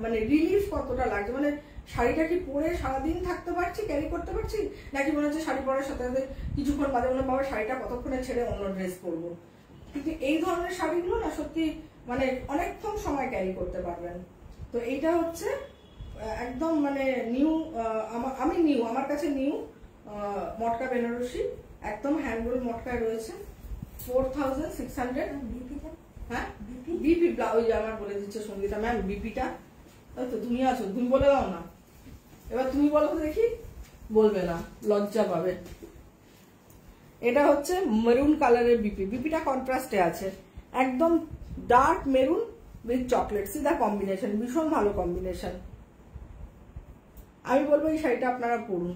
Speaker 1: মানে রিলিফ কতটা লাগছে, মানে শাড়িটা কি পরে সারাদিন থাকতে পারছি, ক্যারি করতে পারছি, নাকি মনে হচ্ছে শাড়ি পরার সাথে সাথে কিছুক্ষণ বাদে মনে বাবা শাড়িটা কতক্ষণে ছেড়ে অন্য ড্রেস পরবো। কিন্তু এই ধরনের শাড়িগুলো না সত্যি মানে অনেকক্ষণ সময় ক্যারি করতে পারবেন। তো এইটা হচ্ছে একদম মানে নিউ, আমার কাছে নিউ মটকা বেনারসি, একদম হ্যান্ডরোল মটকায় রয়েছে 4600। হ্যাঁ বিপি ওই আমার বলে দিচ্ছে সঙ্গীতা ম্যাম বিপিটা, তো তুমি আছো, তুমি বলে দাও না, এবার তুমি বলো তো দেখি। বলবে না, লজ্জা পাবে। এটা হচ্ছে মেরুন কালারের বিপিটা কন্ট্রাস্টে আছে, একদম ডার্ক মেরুন উইথ চকলেট, সিধা কম্বিনেশন, ভীষণ ভালো কম্বিনেশন। আমি বলবো এই শাড়িটা আপনারা পরুন,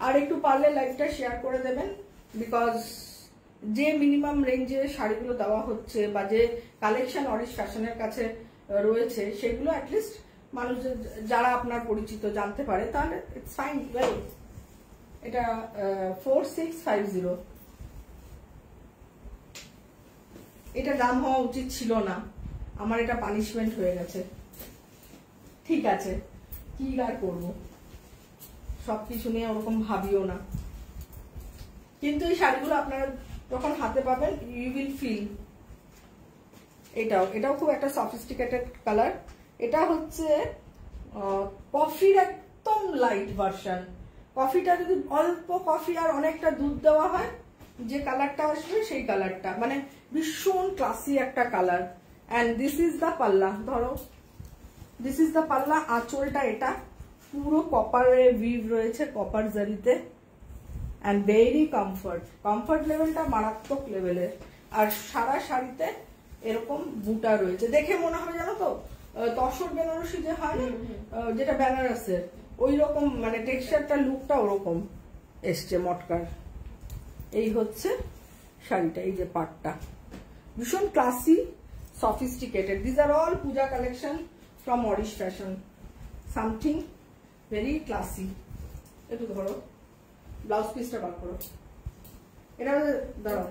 Speaker 1: আর একটু পারলে লাইভটা শেয়ার করে দেবেন, বিকজ যে মিনিমাম রেঞ্জে শাড়িগুলো দেওয়া হচ্ছে বা যে কালেকশন অরিশ ফ্যাশনের কাছে রয়েছে সেগুলো অ্যাটলিস্ট মানুষ যারা আপনার পরিচিত জানতে পারে, তাহলে ইটস ফাইন ওয়েল। এটা 4650। এটা দাম হওয়া উচিত ছিল না, আমার এটা পানিশমেন্ট হয়ে গেছে। ঠিক আছে, কি আর করবো, সবকিছু নিয়ে ওরকম ভাবিও না। কিন্তু এই শাড়িগুলো আপনারা যখন হাতে পাবেন ইউ উইল ফিল। এটাও খুব একটা সফিস্টিকেটেড কালার। এটা হচ্ছে কফির একদম লাইট ভার্সন। কফিটা যদি অল্প কফি আর অনেকটা দুধ দেওয়া হয় যে কালারটা আসবে সেই কালারটা, মানে ভীষণ ক্লাসি একটা colour. And this is the পাল্লা, ধরো দিস ইজ দ্য পাল্লা। আঁচলটা এটা পুরো কপারে উইভ রয়েছে, কপার জারিতে, অ্যান্ড ভেরি কমফর্ট লেভেলটা মারাত্মক লেভেলের। আর সারা শাড়িতে এরকম বুটা রয়েছে, দেখে মনে হয় জানো তো তসর বেনারসি যে হয় না, যেটা বেনারসের ওই রকম, মানে টেক্সচারটা লুকটা ওরকম এসছে মটকার। এই হচ্ছে শাড়িটা, এই যে পাটটা ভীষণ classy, sophisticated. This are all puja collection from Orish fashion, something very classy. একটু ধরো ব্লাউজ পিসটা বার করো, এটা দাঁড়াও,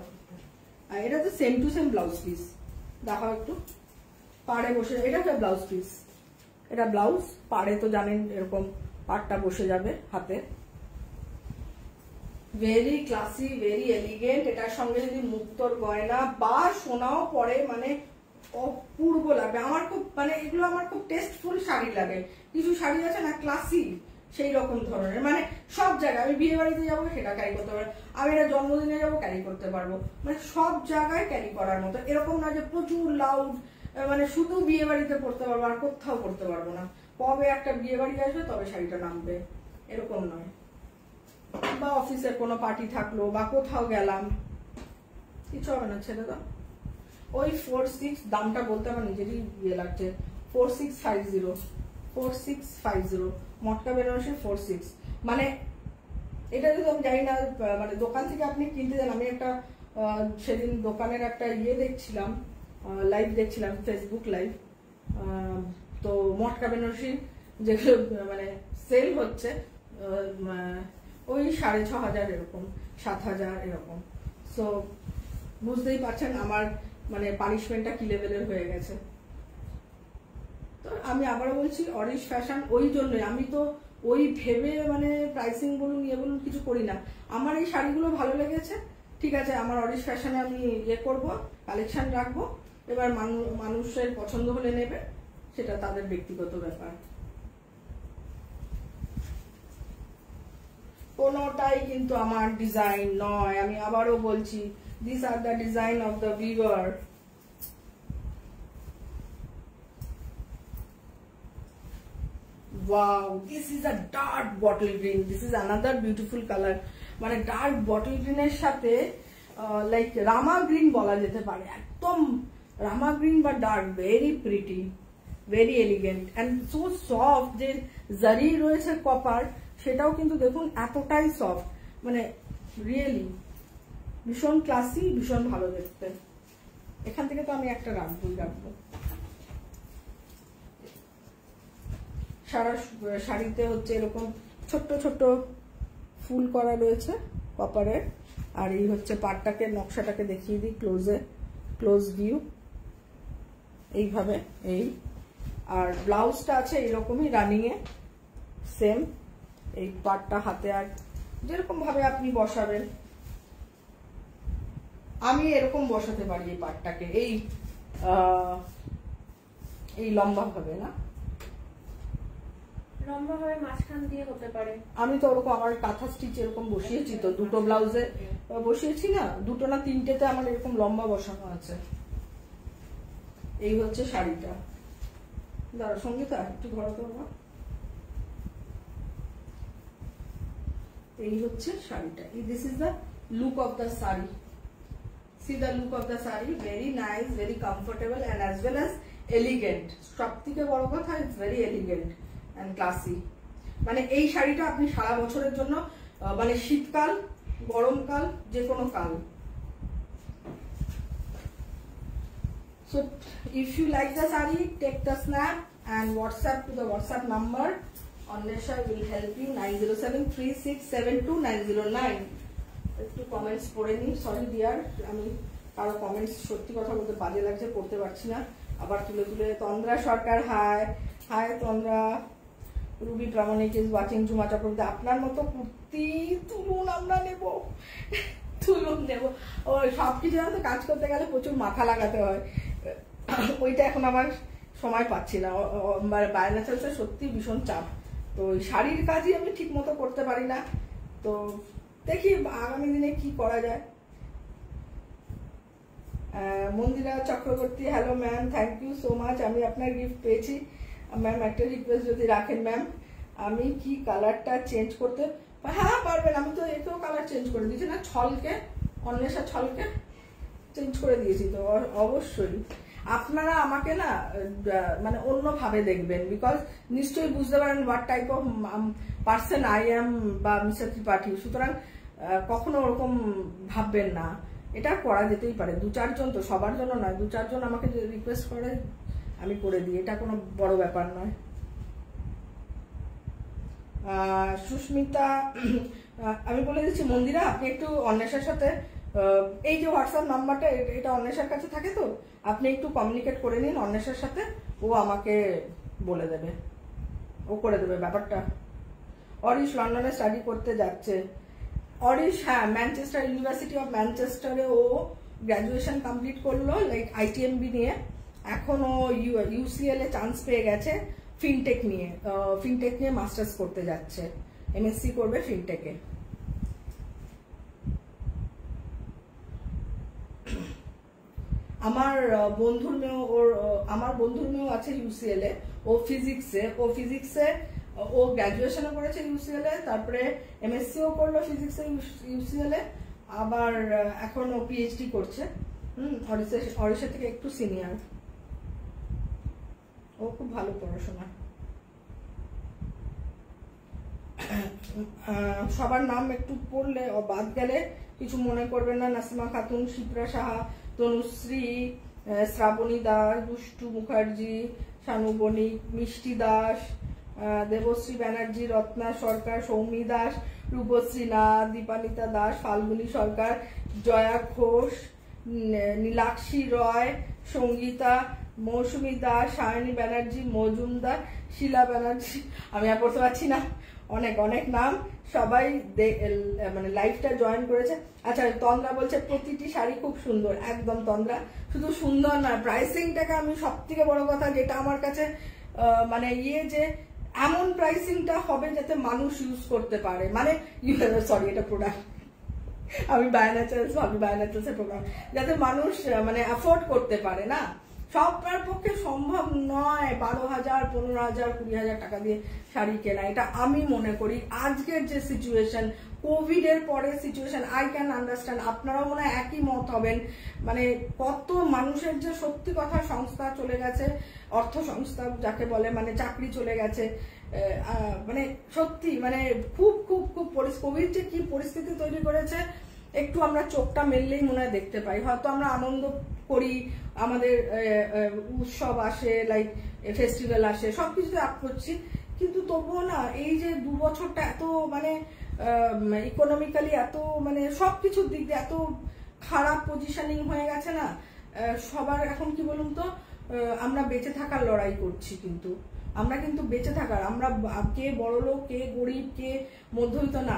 Speaker 1: এটা তো same to same blouse piece দেখাও একটু। পাড়ে বসে, এটা একটা ব্লাউজ পিস, এটা ব্লাউজ, পাড়ে তো জানেন এরকম পাটটা বসে যাবে হাতে। Very classy, very elegant. এটার সঙ্গে যদি মুক্তোর গয়না বা সোনাও পরে মানে অপূর্ব লাগবে। আমার খুব মানে এগুলো আমার খুব টেস্টফুল শাড়ি লাগে। কিছু শাড়ি আছে না ক্লাসি সেই রকম ধরনের, মানে সব জায়গায়, আমি বিয়ে বাড়িতে যাবো সেটা ক্যারি করতে পারবো, আমি এটা জন্মদিনে যাবো ক্যারি করতে পারবো, মানে সব জায়গায় ক্যারি করার মতো। এরকম না যে প্রচুর লাউড, মানে শুধু বিয়ে বাড়িতে পড়তে পারবো আর কোথাও পড়তে পারবো না, কবে একটা বিয়ে বাড়ি আসবে তবে শাড়িটা নামবে, এরকম নয়। বা অফিসের কোনো পার্টি থাকলো বা কোথাও গেলাম, কিছু হবে না, ছেড়ে দাও। ওই 46, দামটা বলতে আমার নিজেরই ইয়ে লাগছে, 4650 মটকা বেনারসি 46, মানে এটা যদি আমি জানি না, মানে দোকান থেকে আপনি কিনতে যান। আমি একটা সেদিন দোকানের একটা দেখছিলাম, লাইভ দেখছিলাম, ফেসবুক লাইভ। তো মটকা বেনারসি যেগুলো মানে সেল হচ্ছে ওই 6,500 এরকম, 7,000 এরকম। সো বুঝতেই পারছেন আমার মানে পানিশমেন্টটা কি লেভেলের হয়ে গেছে। তো আমি আবারও বলছি, অরিশ ফ্যাশন ওই জন্যই, আমি তো ওই ভেবে মানে প্রাইসিং বলুন বলুন কিছু করি না। আমার এই শাড়িগুলো ভালো লেগেছে, ঠিক আছে, আমার অরিশ ফ্যাশনে আমি করব, কালেকশন রাখবো। এবার মানুষের পছন্দ হলে নেবে, সেটা তাদের ব্যক্তিগত ব্যাপার। কোনোটাই কিন্তু আমার ডিজাইন নয়, আমি আবারও বলছি, this are the design of the viewer. Wow, this is a dark bottle green. This is another beautiful color. মানে ডার্ক বটল গ্রিনের সাথে লাইক রামা গ্রিন বলা যেতে পারে, একদম রামা গ্রিন বা dark, very pretty, very elegant and so soft. যে জারি রয়েছে কপার, সেটাও কিন্তু দেখুন এতটাই সফট, মানে রিয়েলি ভীষণ ক্লাসি, ভীষণ ভালো দেখতে। এখান থেকে তো আমি একটা রাখবো। সারা শাড়িতে হচ্ছে এরকম ছোট্ট ছোট্ট ফুল করা রয়েছে কপারের। আর এই হচ্ছে পাটটাকে, নকশাটাকে দেখিয়ে দিই ক্লোজ ভিউ, এইভাবে এই। আর ব্লাউজটা আছে এরকমই রানিং এ, সেম। এই পাটটা হাতে আর যেরকম ভাবে আপনি বসাবেন, আমি এরকম বসাতে পারি এই পাটটাকে, এই লম্বা ভাবে না,
Speaker 2: লম্বা হয়ে মাঝখান দিয়ে হতে পারে।
Speaker 1: আমি তো ওরকম আমার কাঁথা স্টিচ এরকম বসিয়েছি, তো দুটো ব্লাউজে বসিয়েছি না, দুটো না তিনটেতে আমার এরকম লম্বা বসানো আছে। এই হচ্ছে শাড়িটা। দাঁড়া সঙ্গীতা, একটু ঘরে করবো। এই হচ্ছে শাড়িটা। This is the look of the sari. C the look of the sari, very nice, very comfortable and as well as elegant. সব থেকে বড় কথা, it's very elegant and classy। মানে এই শাড়িটা আপনি সারা বছরের জন্য, মানে শীতকাল, গরমকাল, যে কোনো কাল। So if you like the saree, take the snap and WhatsApp to the WhatsApp number. Annesha will help you, 9073672909। একটু কমেন্টস পড়ে নি, সরি ডিয়ার, আমি কারো কমেন্টস সত্যি কথা বলতে বাজে লাগছে, পড়তে পারছি না। আবার তুলে Tandra Sarkar, hi hi Tandra. Ruby Pramanik is watching. Jhuma Chakraborty, আপনার মতো কুর্তি তুলুন, আমরা নেব, তুলুন নেব। ও সবকিছু জানতো, কাজ করতে গেলে প্রচুর মাথা লাগাতে হয়, ওইটা এখন আমার সময় পাচ্ছি না। বাইরে চলছে সত্যি ভীষণ চাপ, তো ওই শাড়ির কাজই আমি ঠিক মতো করতে পারি না। তো দেখি আগামী দিনে কি করা যায়। Mandira Chakraborty, hello ma'am, thank you so much, আমি আপনার গিফট পেয়েছি। ম্যাম একটা রিকোয়েস্ট যদি রাখেন ম্যাম, আমি কি কালারটা চেঞ্জ করতে? হ্যাঁ পারবেন, আমি তো এতেও কালার চেঞ্জ করে দিয়েছি না, ছলকে, অন্বেষা ছলকে চেঞ্জ করে দিয়েছি। তো অবশ্যই আপনারা আমাকে না মানে অন্যভাবে দেখবেন, বিকজ নিশ্চয়ই বুঝতে পারেন what type of person I am বা মিস্টার ত্রিপাঠী। সুতরাং কখনো ওরকম ভাববেন না, এটা করা যেতেই পারে। 2-4 জন, তো সবার জন্য নয়, 2-4 জন আমাকে রিকোয়েস্ট করে আমি করে দিই, এটা কোনো বড় ব্যাপার নয়। সুস্মিতা, আমি বলে দিচ্ছি মন্দিরা, আপনি একটু অন্বেষার সাথে, এই যে হোয়াটসঅ্যাপ নাম্বারটা, এটা অন্বেষার কাছে থাকে, তো আপনি একটু কমিউনিকেট করে নিন অন্বেষার সাথে, ও আমাকে বলে দেবে, ও করে দেবে ব্যাপারটা। অরিশ লন্ডনে স্টাডি করতে যাচ্ছে। অরিশ, হ্যাঁ, ম্যানচেস্টার, ইউনিভার্সিটি অফ ম্যানচেস্টারে ও গ্র্যাজুয়েশন কমপ্লিট করলো, লাইক ITMB নিয়ে। এখন ও UCL এ চান্স পেয়ে গেছে ফিনটেক নিয়ে মাস্টার্স করতে যাচ্ছে, MSc করবে ফিনটেকে। আমার বন্ধুর মেয়েও আছে UCL এ, ও ফিজিক্সে ও গ্র্যাজুয়েশনও করেছে UCL এ, তারপরে MScও করলো ফিজিক্সে UCL এ, আবার এখন ও PhD করছে। অরিশা থেকে একটু সিনিয়র, ও খুব ভালো পড়াশোনা। সবার নাম একটু পড়লে বাদ গেলে কিছু মনে করবেন না। নাসিমা খাতুন, শিপ্রা সাহা, তনুশ্রী, শ্রাবণী দাস, দুষ্টু মুখার্জি, শানু বণিক, মিষ্টি দাস, দেবশ্রী ব্যানার্জি, রত্না সরকার, সৌমি দাস, রূপশ্রী নাথ, দীপানিতা দাস, ফাল্গুনী সরকার, জয়া ঘোষ, নীলাক্ষী রয়, সঙ্গীতা, মৌসুমী দাস, সায়নী ব্যানার্জি, মজুমদার, শিলা ব্যানার্জি, আমি আর পড়তে পারছি না, অনেক অনেক নাম। সবাই মানে লাইভটা জয়েন করেছে। আচ্ছা, তন্দ্রা বলছে প্রতিটি শাড়ি খুব সুন্দর। একদম তন্দ্রা, শুধু সুন্দর না, প্রাইসিংটাকে আমি সব থেকে বড় কথা যেটা আমার কাছে মানে যে এমন প্রাইসিংটা হবে যাতে মানুষ ইউজ করতে পারে, মানে সরি এটা প্রোডাক্ট, আমি বায়োন্যাচারালস ভাবি, বায়োন্যাচারালসের প্রোডাক্ট যাতে মানুষ মানে অ্যাফোর্ড করতে পারে না। সবার পক্ষে সম্ভব নয় 12,000, 15,000, 20,000 টাকা দিয়ে শাড়ি কেনা। এটা আমি মনে করি আজকের যে সিচুয়েশন, কোভিড এর পরের সিচুয়েশন, আই ক্যান আন্ডারস্ট্যান্ড। আপনারাও মনে হয় একই মত হবেন। মানে কত মানুষের যে সত্যি কথা সংস্থা চলে গেছে, অর্থ সংস্থা যাকে বলে, মানে চাকরি চলে গেছে, মানে সত্যি মানে খুব খুব খুব কোভিড যে কি পরিস্থিতি তৈরি করেছে একটু আমরা চোখটা মেললেই মনে হয় দেখতে পাই। হয়তো আমরা আনন্দ করি, আমাদের উৎসব আসে, লাইক ফেস্টিভ্যাল আসে, সবকিছুতে আপ করছি, কিন্তু তবুও না এই যে 2 বছরটা এত মানে ইকোনমিক্যালি এত মানে সবকিছুর দিক দিয়ে এত খারাপ পজিশনিং হয়ে গেছে না সবার। এখন কি বলুন তো, আমরা বেঁচে থাকার লড়াই করছি, কিন্তু আমরা কিন্তু বেঁচে থাকার, আমরা কে বড়লোক কে গরিব কে মধ্যবিত্ত না,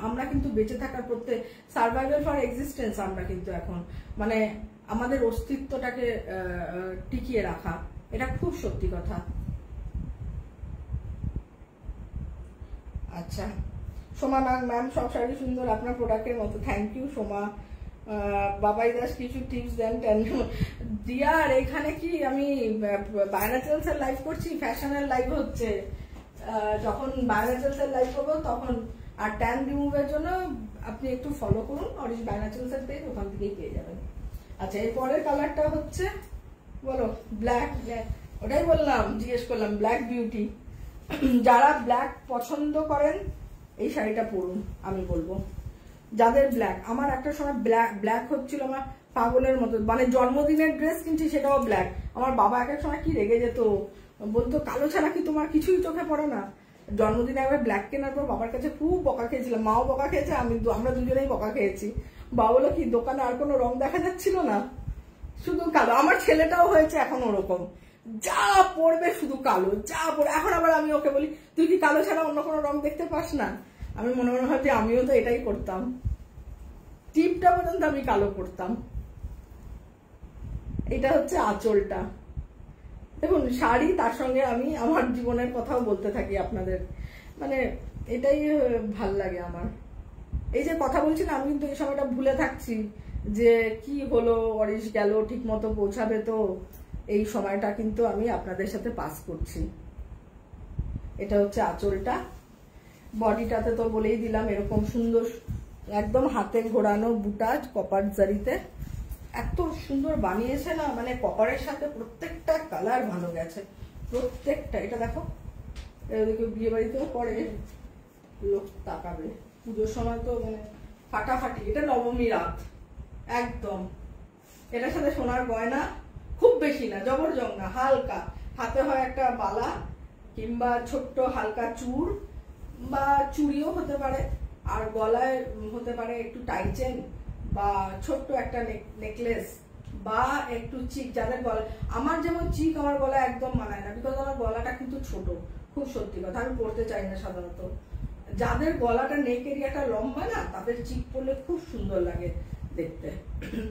Speaker 1: আমরা কিন্তু বেঁচে থাকার প্রত্যেক সার্ভাইভাল ফর এক্সিস্টেন্স। আমরা কিন্তু এখন মানে আমাদের অস্তিত্বটাকে টিকিয়ে রাখা, এটা খুব সত্যি কথা। আচ্ছা, সোমা নাগ ম্যাম, সব শাড়ি সুন্দর আপনার প্রোডাক্টের মতো। Thank you Soma. বাবাই দাস কিছু টিপস দেন। দিয়ার এখানে কি আমি বায়োন্যাচারালস এর লাইভ করছি, ফ্যাশনের লাইভ হচ্ছে। যখন বায়োন্যাচারালস এর লাইভ করবো তখন, আর ট্যান রিমুভের জন্য আপনি একটু ফলো করুন অরিশ বায়োন্যাচারালস এর পেজ, ওখান থেকেই পেয়ে যাবেন। আচ্ছা, এর পরের কালারটা হচ্ছে বলো ব্ল্যাক। ওটাই বললাম, জিজ্ঞেস করলাম ব্ল্যাক বিউটি। যারা ব্ল্যাক পছন্দ করেন এই শাড়িটা পরুন, আমি বলবো। যাদের ব্ল্যাক, আমার একটা সময় ব্ল্যাক হচ্ছিল আমার পাগলের মতো, মানে জন্মদিনের ড্রেস কিনছি সেটাও ব্ল্যাক। আমার বাবা এক এক সময় কি রেগে যেত, বলতো কালো ছাড়া কি তোমার কিছুই চোখে পড়ে না। জন্মদিনে একবার ব্ল্যাক কেনার পর বাবার কাছে খুব বকা খেয়েছিলাম, মাও বকা খেয়েছে, আমরা দুজনেই বকা খেয়েছি। বাবা বলো কি দোকানে আর কোনো রং দেখা যাচ্ছিল না, শুধু কালো। আমার ছেলেটাও হয়েছে এখন ওরকম, যা পড়বে শুধু কালো, যা পড়বে। এখন আবার আমি ওকে বলি তুই কি কালো ছাড়া অন্য কোনো রং দেখতে পাস না? আমি মনে মনে হয় যে আমিও তো এটাই করতাম, টিপটা পর্যন্ত আমি কালো করতাম। এটা হচ্ছে আঁচলটা। দেখুন শাড়ি, তার সঙ্গে আমি আমার জীবনের কথাও বলতে থাকি আপনাদের, মানে এটাই ভাল লাগে আমার। এই যে কথা বলছি না, আমি কিন্তু এই সময়টা ভুলে থাকছি যে কি হলো, অরিশ গেল ঠিক মতো পৌঁছাবে তো, এই সময়টা কিন্তু আমি আপনাদের সাথে পাস করছি। এটা হচ্ছে আঁচলটা। বডিটাতে তো বলেই দিলাম এরকম সুন্দর একদম হাতে ঘোরানো বুটাজ কপার জারিতে, এত সুন্দর বানিয়েছে না, মানে কপারের সাথে প্রত্যেকটা কালার ভালো গেছে, প্রত্যেকটা। এটা দেখো, কেউ বিয়ে বাড়িতেও পরে লোক তাকাবে, পুজোর সময় তো মানে ফাটাফাটি। এটা নবমী রাত একদম। এটার সাথে সোনার গয়না খুব বেশি না, জবরজং না, হালকা। হাতে হয় একটা বালা কিংবা ছোট্ট হালকা চূড় বা চুড়িও হতে পারে, আর গলায় হতে পারে একটু টাইচেন বা ছোট্ট একটা নেকলেস বা একটু চিক। যাদের গলা, আমার যেমন চিক আমার গলা একদম মানায় না, বিকজ আমার গলাটা কিন্তু ছোট, খুব সত্যি কথা, আমি পরতে চাই না সাধারণত। যাদের গলাটা নেক এরিয়াটা লম্বা না, তাদের চিক পরলে খুব সুন্দর লাগে দেখতে,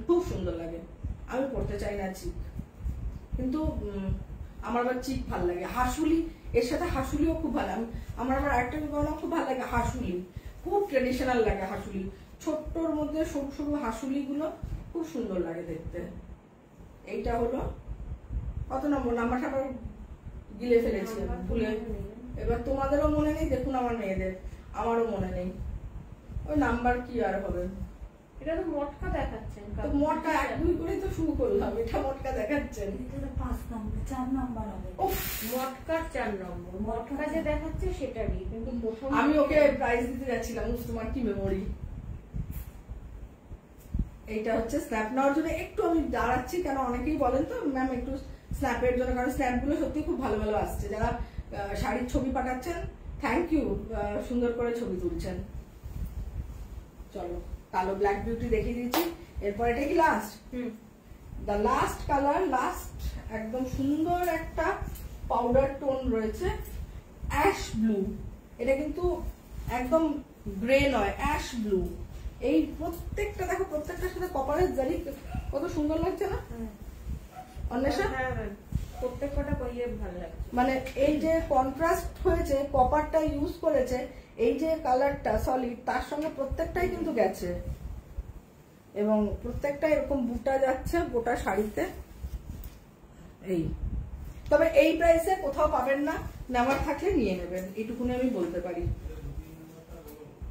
Speaker 1: খুব সুন্দর লাগে। আমি পরতে চাই না চিক, কিন্তু আমার আবার চিক ভাল লাগে। হাসুলি, এর সাথে হাসুলিও খুব ভালো। আমার আরেকটা গয়না খুব ভালো লাগে, হাসুলি, খুব ট্রেডিশনাল লাগে হাসুলি। ছোট্টর মধ্যে সরু সরু হাসুলি গুলো খুব সুন্দর লাগে দেখতে। এইটা হলো কত নম্বর, নাম্বারটা আবার গিলে ফেলেছি ভুলে। এবার তোমাদেরও মনে নেই, দেখুন আমার মেয়েদের, আমারও মনে নেই। ওই নাম্বার কি আর হবে,
Speaker 2: এটা তো মটকা দেখাচ্ছেন,
Speaker 1: তো মটকা 1 2 করেই তো শুরু করলাম, এটা মটকা দেখাচ্ছেন।
Speaker 2: 5 নম্বর 4 নম্বর হবে।
Speaker 1: উফ,
Speaker 2: মটকার 4 নম্বর, মটকা যে দেখাচ্ছে সেটারই, কিন্তু প্রথম
Speaker 1: আমি ওকে প্রাইজ দিতে যাচ্ছিলাম, তোমার কি মেমোরি। এইটা হচ্ছে স্ন্যাপ নেওয়ার জন্য একটু আমি দাঁড়াচ্ছি, কেন অনেকেই বলেন তো ম্যাম একটু স্ন্যাপের জন্য, কারণ স্ন্যাপ গুলো সত্যি খুব ভালো ভালো আসছে। যারা শাড়ির ছবি পাঠাচ্ছেন থ্যাংক ইউ, সুন্দর করে ছবি তুলছেন। চলো কালো ব্ল্যাক বিউটি দেখিয়ে দিয়েছি, এরপর এটা কি last? The last colour, last একদম সুন্দর একটা পাউডার টোন রয়েছে, অ্যাশ ব্লু। এটা কিন্তু একদম গ্রে নয়, অ্যাশ ব্লু। এই প্রত্যেকটা দেখো, প্রত্যেকটার সাথে কপারের জারি, কত সুন্দর লাগছে না অন্বেষা?
Speaker 2: প্রত্যেকটা কইয়ে ভালো লাগছে।
Speaker 1: মানে এই যে কন্ট্রাস্ট হয়েছে, কপারটা ইউজ করেছে, এই যে কালারটা সলিড, তার সঙ্গে প্রত্যেকটাই কিন্তু গেছে, এবং প্রত্যেকটা এরকম বুটা যাচ্ছে গোটা শাড়িতে। এই তবে এই প্রাইসে কোথাও পাবেন না, নেওয়ার থাকলে নিয়ে নেবেন, এইটুকুনি আমি বলতে পারি।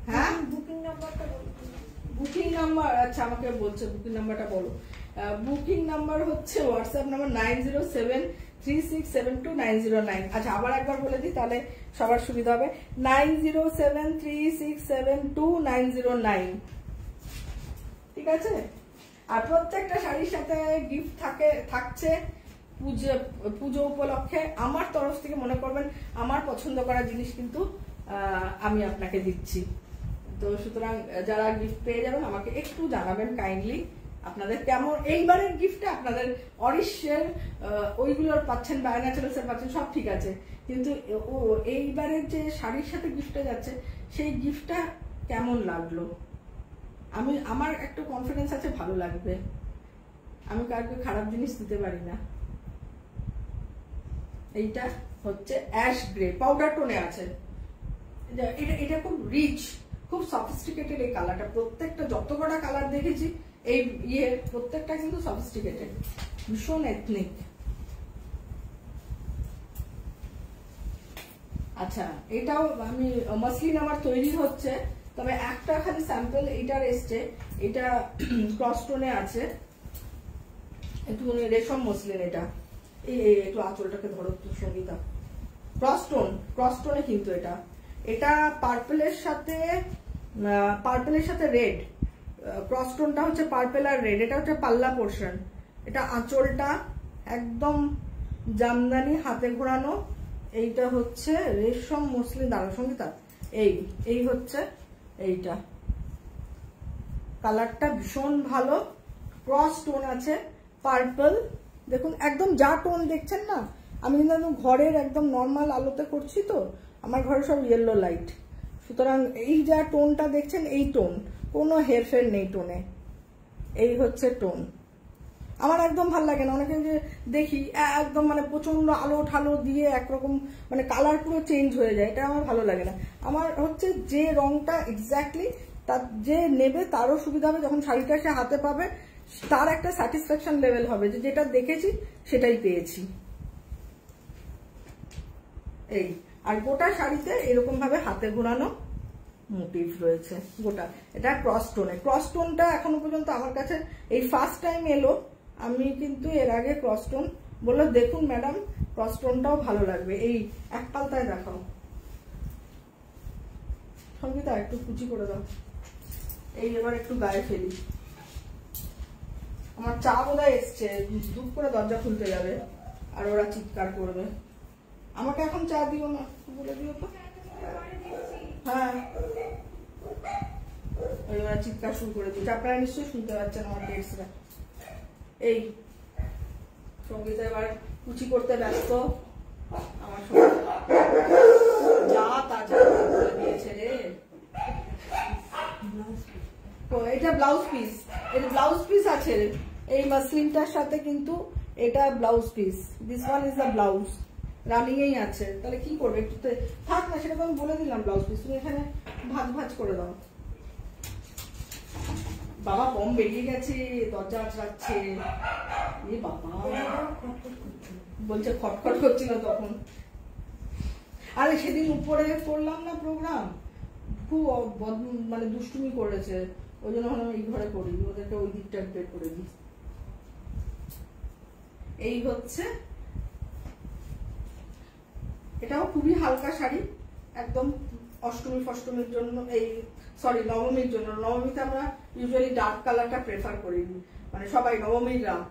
Speaker 1: হ্যাঁ,
Speaker 2: বুকিং নাম্বারটা বলুন।
Speaker 1: বুকিং নাম্বার, আচ্ছা আমাকে বলছে বুকিং নাম্বারটা বলো। বুকিং নাম্বার হচ্ছে হোয়াটসঅ্যাপ নাম্বার 9073672909। আচ্ছা আবার একবার বলে দিই, তাহলে সবার সুবিধা হবে। 9073672909, ঠিক আছে? আর প্রত্যেকটা শাড়ির সাথে গিফট থাকছে পুজো উপলক্ষে। আমার তরফ থেকে মনে করবেন আমার পছন্দ করা জিনিস কিন্তু আমি আপনাকে দিচ্ছি। তো সুতরাং যারা গিফট পেয়ে যাবেন আমাকে একটু জানাবেন কাইন্ডলি, আপনাদের কেমন এইবারের গিফটটা। আপনাদের অরিশের ওইগুলোর পাচ্ছেন, বাই ন্যাচারালসের পাচ্ছেন, সব ঠিক আছে, কিন্তু এইবারের যে শাড়ির সাথে গিফটটা যাচ্ছে সেই গিফটটা কেমন লাগলো। আমার একটু কনফিডেন্স আছে ভালো লাগবে, আমি কাউকে খারাপ জিনিস দিতে পারি না। এইটা হচ্ছে অ্যাশ গ্রে, পাউডার টোনে আছে, এটা খুব রিচ, খুব সফিস্টিকেটেড এই কালারটা। প্রত্যেকটা যত কটা কালার দেখেছি এই প্রত্যেকটা কিন্তু সফিস্টিকেটেড, ভীষণ এথনিক। আচ্ছা এটাও আমি মসলিন আমার তৈরি হচ্ছে, তবে একটা খালি স্যাম্পল এইটার এসছে, এটা ক্রস টোনে আছে, একটু রেশম মসলিন। এটা একটু আঁচলটাকে ধরো তো সঙ্গীতা, ক্রস টোনে কিন্তু এটা পার্পেলের সাথে রেড, ক্রস টোনটা হচ্ছে পার্পেল আর রেড। এটা হচ্ছে পাল্লা পোর্শন, এটা আঁচলটা একদম জামদানি হাতে ঘোরানো। এইটা হচ্ছে রেশম মসলিন, দাঁড়া সঙ্গীতা, এই হচ্ছে এইটা, কালারটা ভীষণ ভালো, ক্রস টোন আছে, পার্পল। দেখুন একদম যা টোন দেখছেন না, আমি কিন্তু একদম ঘরের একদম নর্মাল আলোতে করছি, তো আমার ঘরে সব ইয়েলো লাইট, সুতরাং এই যা টোনটা দেখছেন এই টোন, কোনো হেরফের নেই টোনে। এই হচ্ছে টোন, আমার একদম ভাল লাগে না। অনেকে যে দেখি একদম মানে প্রচন্ড আলো ঠালো দিয়ে একরকম মানে কালার পুরো চেঞ্জ হয়ে যায়, এটা আমার ভালো লাগে না। আমার হচ্ছে যে রংটা এক্স্যাক্টলি তার যে নেবে তারও সুবিধা হবে, যখন শাড়িটা সে হাতে পাবে তার একটা স্যাটিসফ্যাকশন লেভেল হবে যে যেটা দেখেছি সেটাই পেয়েছি। এই আর গোটা শাড়িতে এরকম ভাবে হাতে ঘোরানো মোটিভ রয়েছে গোটা। এটা ক্রস টোনে, ক্রস টোনটা এখনো পর্যন্ত আমার কাছে এই ফার্স্ট টাইম এলো, আমি কিন্তু এর আগে ক্রস টোন বললো দেখুন ম্যাডাম ক্রস টোনটাও ভালো লাগবে। এই এক পাল্টায় দেখাও সঙ্গীতা, একটু কুচি করে দাও। এই এবার একটু গায়ে ফেলি, আমার চা বোধহয় এসছে, দুপ করে দরজা খুলতে যাবে আর ওরা চিৎকার করবে। আমাকে এখন চা দিও না, বলে দিও তো। হ্যাঁ ওরা চিৎকার শুরু করে দিচ্ছে, আপনারা নিশ্চয়ই শুনতে পাচ্ছেন আমার টেক্সটটা। এই সঙ্গীতা এবার কুচি করতে ব্যস্ত, আমার সঙ্গে যা তাজা করে দিয়েছে রে। এটা ব্লাউজ পিস, এটা ব্লাউজ পিস আছে এই মাসলিনটার সাথে, কিন্তু এটা blouse piece, this one is the blouse, running এই আছে। তাহলে কি করবে, একটু থাক না, সেটা তো আমি বলে দিলাম ব্লাউজ পিস, তুমি এখানে ভাজ ভাজ করে দাও। বাবা কম বেরিয়ে গেছে, দরজা আঁচড়াচ্ছে, এ বাবা বলছে খটখট করছিল তখন। আরে সেদিন উপরে করলাম না প্রোগ্রাম, খুব মানে দুষ্টুমি করেছে, ওই জন্য এই ঘরে করি, ওদেরকে ওই দিকটা বের করে দিই। এই হচ্ছে, এটাও খুবই হালকা শাড়ি, একদম অষ্টমী ফষ্টমীর জন্য, এই সরি নবমীর জন্য। নবমীতে আমরা ইউজুয়ালি ডার্ক কালারটা প্রেফার করি, মানে সবাই নবমীর রাত।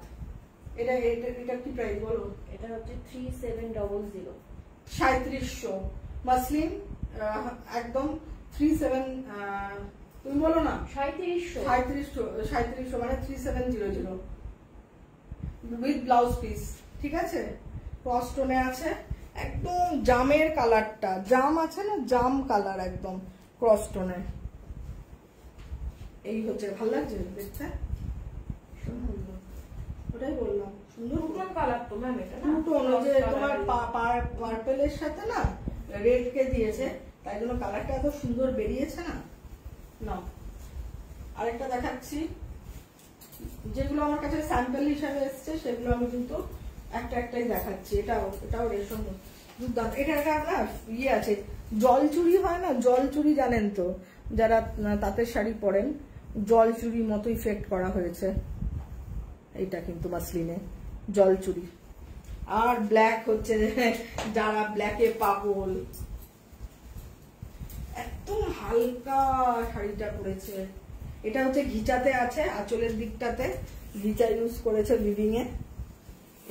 Speaker 1: এটা এটা এটা কি প্রাইস বলো?
Speaker 2: এটা হচ্ছে 3700।
Speaker 1: 3700 মাসলিন, একদম 37, তুমি বলো না 3700 মানে 3700 উইথ ব্লাউজ পিস। ঠিক আছে, ক্রস টোনে আছে, একদম জামের কালারটা, জাম আছে না, জাম কালার, একদম ক্রস টোনে। এই হচ্ছে, ভালো লাগছে দেখতে, ওটাই বললাম সুন্দর
Speaker 2: কালার তো ম্যাম, এটা
Speaker 1: যে তোমার পার্পেলের সাথে না রেড কে দিয়েছে, তাই জন্য কালারটা এত সুন্দর বেরিয়েছে না। না, আরেকটা দেখাচ্ছি, যেগুলো আমার কাছে স্যাম্পল হিসাবে এসছে সেগুলো আমি কিন্তু একটা একটাই দেখাচ্ছি। এটাও রেশম দুর্দান্ত। এটা একটা না ইয়ে আছে, জল চুরি হয় না, জল চুরি জানেন তো যারা তাঁতের শাড়ি পরেন, জল চুরির মতো ইফেক্ট করা হয়েছে এইটা কিন্তু মাসলিনে, জল চুরি। আর ব্ল্যাক হচ্ছে যারা ব্ল্যাকে পাগল, একদম হালকা শাড়িটা পরেছে। এটা হচ্ছে ঘিচাতে আছে, আঁচলের দিকটাতে ঘিচা ইউজ করেছে উইভিং এ।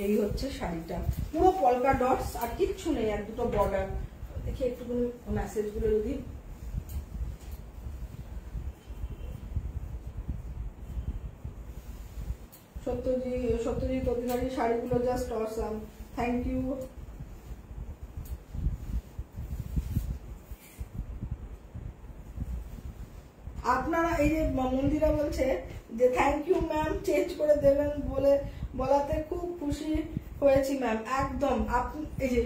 Speaker 1: এই হচ্ছে শাড়িটা, পুরো পলকা ডটস আর কিচ্ছু নেই, আর দুটো বর্ডার। দেখি একটুখানি মেসেজ গুলো যদি, সত্যজিৎ অধিকারী শাড়িগুলো জাস্ট অসাম, থ্যাংক ইউ। আপনারা এই যে মন্দিরা বলছে যে থ্যাংক ইউ ম্যাম, চেঞ্জ করে দেবেন বলাতে খুব খুশি হয়েছি ম্যাম। একদম, আপনি এই যে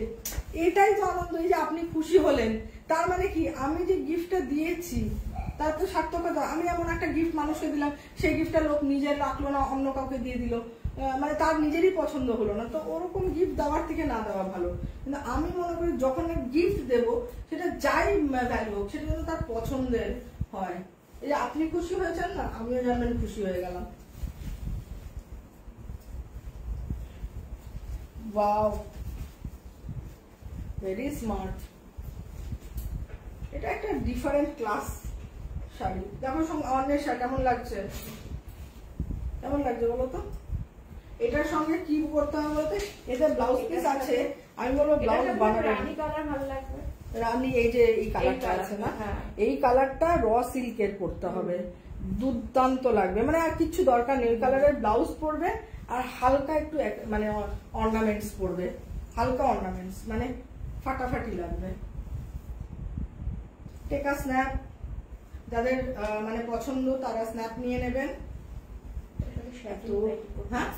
Speaker 1: এটাই তো আনন্দ, এই যে আপনি খুশি হলেন, তার মানে কি আমি যে গিফটটা দিয়েছি তার তো সার্থকতা। আমি এমন একটা গিফট মানুষকে দিলাম, সেই গিফটটা লোক নিজে রাখলো না, অন্য কাউকে দিয়ে দিল, মানে তার নিজেরই পছন্দ হলো না, তো ওরকম গিফট দেওয়ার থেকে না দেওয়া ভালো। কিন্তু আমি মনে করি যখন গিফট দেবো সেটা যাই ভ্যালু হোক, সেটা যেন তার পছন্দের হয়। এই যে আপনি খুশি হয়েছেন না, আমিও জানবেন খুশি হয়ে গেলাম। Wow, very smart. এটা একটা ডিফারেন্ট ক্লাস শাড়ি। দেখো অন্যের শাড়ি কেমন লাগছে, কেমন লাগছে বলো তো? এটার সঙ্গে কি করতে হবে বলতে, এতে ব্লাউজ পিস আছে, আমি বলবো ব্লাউজ বানাবো।
Speaker 2: রানী কালার ভালো লাগবে,
Speaker 1: রানী এই যে এই কালারটা আছে না, এই কালারটা র সিল্কের পরতে হবে, দুর্দান্ত লাগবে। মানে আর কিছু দরকার নেই, কালারের ব্লাউজ পরবে আর হালকা একটু মানে অর্নামেন্টস পরবে, হালকা অর্নামেন্টস, মানে ফাটাফাটি লাগবে। টেকা স্ন্যাপ, যাদের মানে পছন্দ তারা স্ন্যাপ নিয়ে নেবেন। হ্যাঁ,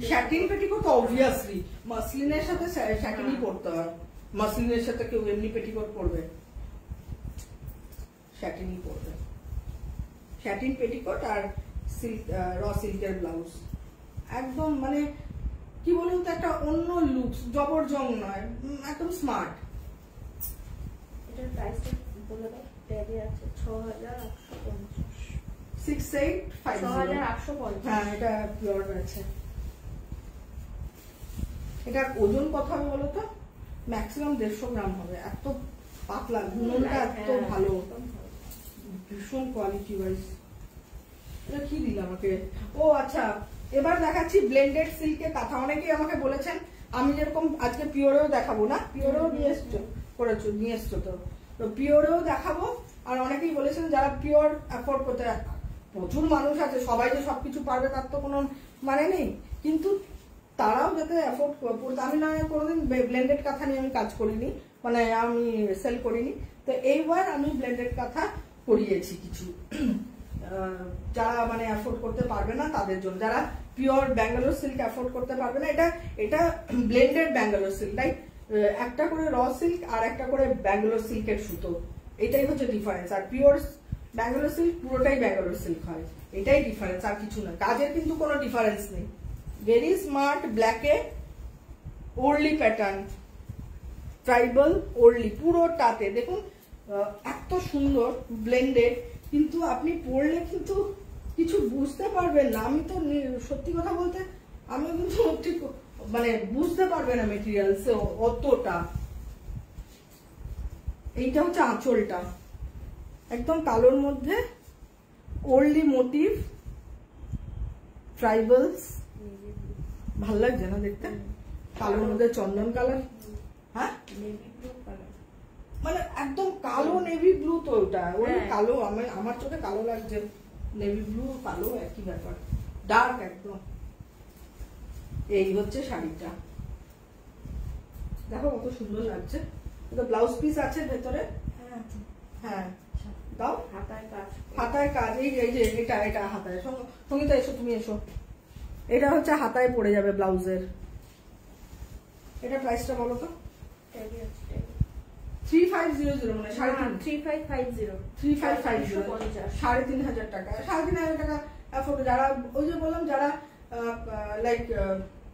Speaker 1: শ্যাটিন পেটিকোট অবভিয়াসলি মাসলিনের সাথে শ্যাটিনই পরতে হয়, মাসলিনের সাথে কেউ এমনি পেটিকোট পরবে, শ্যাটিনই পরবে। শ্যাটিন পেটিকোট আর সিল্ক, র সিল্কের ব্লাউজ, একদম মানে কি বলুন তো, একটা অন্য লুক, জবরজং নয়, একদম স্মার্ট।
Speaker 2: এটার প্রাইসটা বলে দাও, ট্যাগে আছে 6850,
Speaker 1: 6850। হ্যাঁ, এটা পিওর আছে। এটার ওজন কত হবে বলো তো? ম্যাক্সিমাম 150 গ্রাম হবে, এত পাতলা, গুণনটা এত ভালো, ভীষণ কোয়ালিটি ওয়াইজ। এটা কি দিল আমাকে? ও আচ্ছা, এবার দেখাচ্ছি ব্লেন্ডেড সিল্কের কাঁথা। অনেকেই আমাকে বলেছেন, আমি যেরকম আজকে পিওরেও দেখাবো না, পিওরেও নিয়ে এসছো তো পিওরেও দেখাবো। আর অনেকেই বলেছেন যারা পিওর অ্যাফোর্ড করতে, প্রচুর মানুষ আছে, সবাই যে সবকিছু পারবে তার তো কোনো মানে নেই, কিন্তু তারাও যাতে অ্যাফোর্ড করতে। আমি না কোনোদিন ব্লেন্ডেড কাঁথা নিয়ে আমি কাজ করিনি, মানে আমি সেল করিনি, তো এইবার আমি ব্লেন্ডেড কাঁথা করিয়েছি কিছু, যারা মানে অ্যাফোর্ড করতে পারবে না তাদের জন্য, যারা পিওর ব্যাঙ্গালোর সিল্ক অ্যাফোর্ড করতে পারবে না। এটা ব্লেন্ডেড ব্যাঙ্গালোর সিল্ক, লাইক একটা করে র সিল্ক আর একটা করে ব্যাঙ্গালোর সিল্কের সুতো, এটাই হচ্ছে ডিফারেন্স। আর পিওর ব্যাঙ্গালোর সিল্ক পুরোটাই ব্যাঙ্গালোর সিল্ক হয়, এটাই ডিফারেন্স, আর কিছু না। কাজের কিন্তু কোনো ডিফারেন্স নেই। ভেরি স্মার্ট, ব্ল্যাকে ওরলি প্যাটার্ন, ট্রাইবাল ওরলি পুরোটাতে দেখুন, এত সুন্দর ব্লেন্ডেড, কিন্তু আপনি পরলে কিন্তু কিছু বুঝতে পারবেন না। আমি তো সত্যি কথা বলতে আমি কিন্তু ঠিক মানে বুঝতে পারবে না মেটেরিয়ালস অতটা। এইটা হচ্ছে আঁচলটা, একদম কালোর মধ্যে ওল্ডি মোটিভ ট্রাইবালস, ভাল লাগছে না দেখতে? কালোর মধ্যে চন্দন কালার, হ্যাঁ
Speaker 2: নেভি ব্লু কালার,
Speaker 1: মানে একদম কালো নেভি ব্লু। তো ওটা ওই কালো, আমার চোখে কালো লাগছে, নেভি ব্লু কালো একই ব্যাপার, ডার্ক একদম। এই হচ্ছে শাড়িটা, দেখো কত সুন্দর লাগছে। এটা ব্লাউজ পিস আছে ভেতরে, হ্যাঁ দাও,
Speaker 2: হাতায় কাজ,
Speaker 1: হাতায় কাজ। এই যে এটা এটা হাতায়, সঙ্গীতা এসো, তুমি এসো। এটা হচ্ছে হাতায় পড়ে যাবে ব্লাউজের। এটা প্রাইসটা বলো তো? 3500, মানে
Speaker 2: 3550,
Speaker 1: 3550 টাকা, 3500 টাকা অ্যাফোর্ড। যারা ওই যে বললাম, যারা লাইক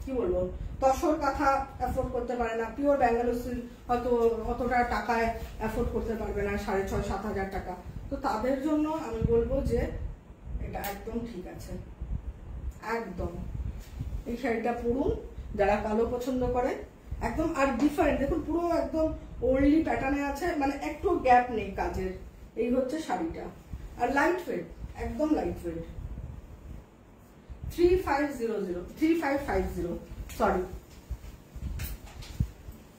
Speaker 1: কি বলবো, তসর কাঁথা অ্যাফোর্ড করতে পারে না, পিওর ব্যাঙ্গালোর সিল্ক হয়তো অতটা টাকায় অ্যাফোর্ড করতে পারবে না, 6500-7000 টাকা, তো তাদের জন্য আমি বলবো যে এটা একদম ঠিক আছে, একদম। এই শাড়িটা পরুন যারা কালো পছন্দ করে, একদম। আর ডিফারেন্ট দেখুন, পুরো একদম ওল্ডলি প্যাটার্নে আছে, মানে একটু গ্যাপ নেই কাজের। এই হচ্ছে শাড়িটা, আর লাইট ওয়েট, একদম লাইট ওয়েট। 3550, সরি।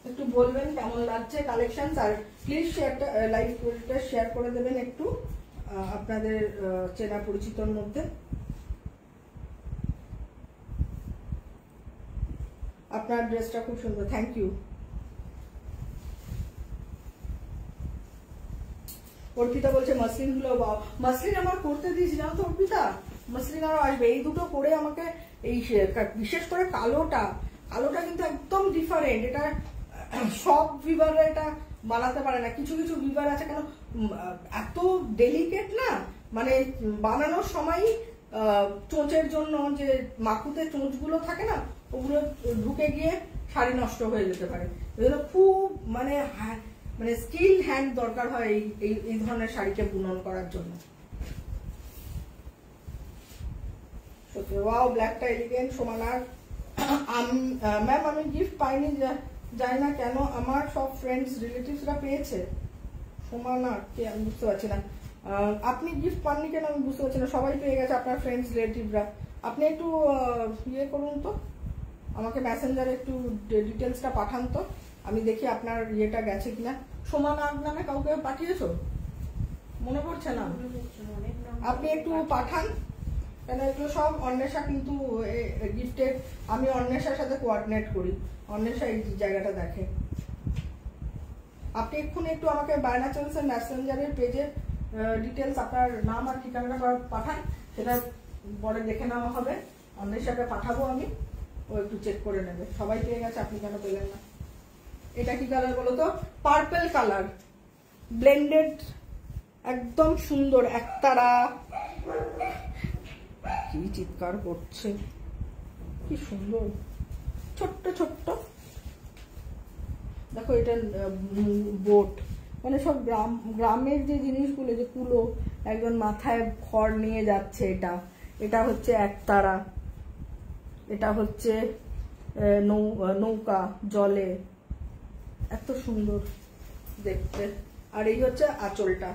Speaker 1: একটু বলবেন কেমন লাগছে কালেকশন, আর প্লিজ শেয়ারটা, লাইভটা শেয়ার করে দেবেন একটু আপনাদের চেনা পরিচিতর মধ্যে। আপনার ড্রেসটা খুব সুন্দর, থ্যাংক ইউ। অর্পিতা বলছে মসলিন গুলো, মসলিন আমার করতে দিয়েছি জানো তো অর্পিতা, মসলিন আরো আসবে। এই দুটো করে আমাকে, এই বিশেষ করে কালোটা কিন্তু একদম ডিফারেন্ট। এটা সব ভিভাররা এটা বানাতে পারে না, কিছু কিছু ভিভার আছে, কেন এত ডেলিকেট না, মানে বানানোর সময় চোঁচের জন্য যে মাকুতে চোঁচগুলো থাকে না, ওগুলো ঢুকে গিয়ে শাড়ি নষ্ট হয়ে যেতে পারে। এজন্য খুব মানে স্কিল হ্যান্ড দরকার হয় এই ধরনের শাড়িকে বুনন করার জন্য। সত্যি ওয়াও, ব্ল্যাকটা এলিগেন্ট। সোমানার ম্যাম আমি গিফট পাইনি, জানি না কেন, আমার সব ফ্রেন্ডস রিলেটিভসরা পেয়েছে। সোমানার কে আমি বুঝতে পারছি না, আপনি গিফট পাননি কেন আমি বুঝতে পারছি না। সবাই পেয়ে গেছে আপনার ফ্রেন্ডস রিলেটিভরা। আপনি একটু ইয়ে করুন তো, আমাকে মেসেঞ্জারে একটু ডিটেলসটা পাঠান তো, আমি দেখি আপনার ইয়েটা গেছে কিনা। সোমানার নামে কাউকে পাঠিয়েছো? মনে পড়ছে না, আপনি একটু পাঠান, কেন এগুলো সব অন্বেষা কিন্তু গিফটেড। আমি অন্বেষার সাথে কোঅর্ডিনেট করি, অন্বেষা এই জায়গাটা দেখে। আপনি এক্ষুনি একটু আমাকে বায়না চ্যানেলসের মেসেঞ্জারের পেজে ডিটেলস, আপনার নাম আর ঠিকানাটা পাঠান, সেটা পরে দেখে নেওয়া হবে। অন্বেষাকে পাঠাবো আমি, ও একটু চেক করে নেবে। সবাই পেয়ে গেছে, আপনি কেন পেলেন না? এটা কি কালার বলো তো? পার্পল কালার, ব্লেন্ডেড, একদম সুন্দর একতারা। কি চিৎকার করছে, কি সুন্দর, ছোট্ট ছোট্ট। দেখো এটা বোট, মানে সব গ্রামের যে জিনিসগুলো, যে কুলো, একজন মাথায় খড় নিয়ে যাচ্ছে, এটা হচ্ছে একতারা, এটা হচ্ছে নৌকা জলে, এত সুন্দর দেখতে। আর এই হচ্ছে আঁচলটা,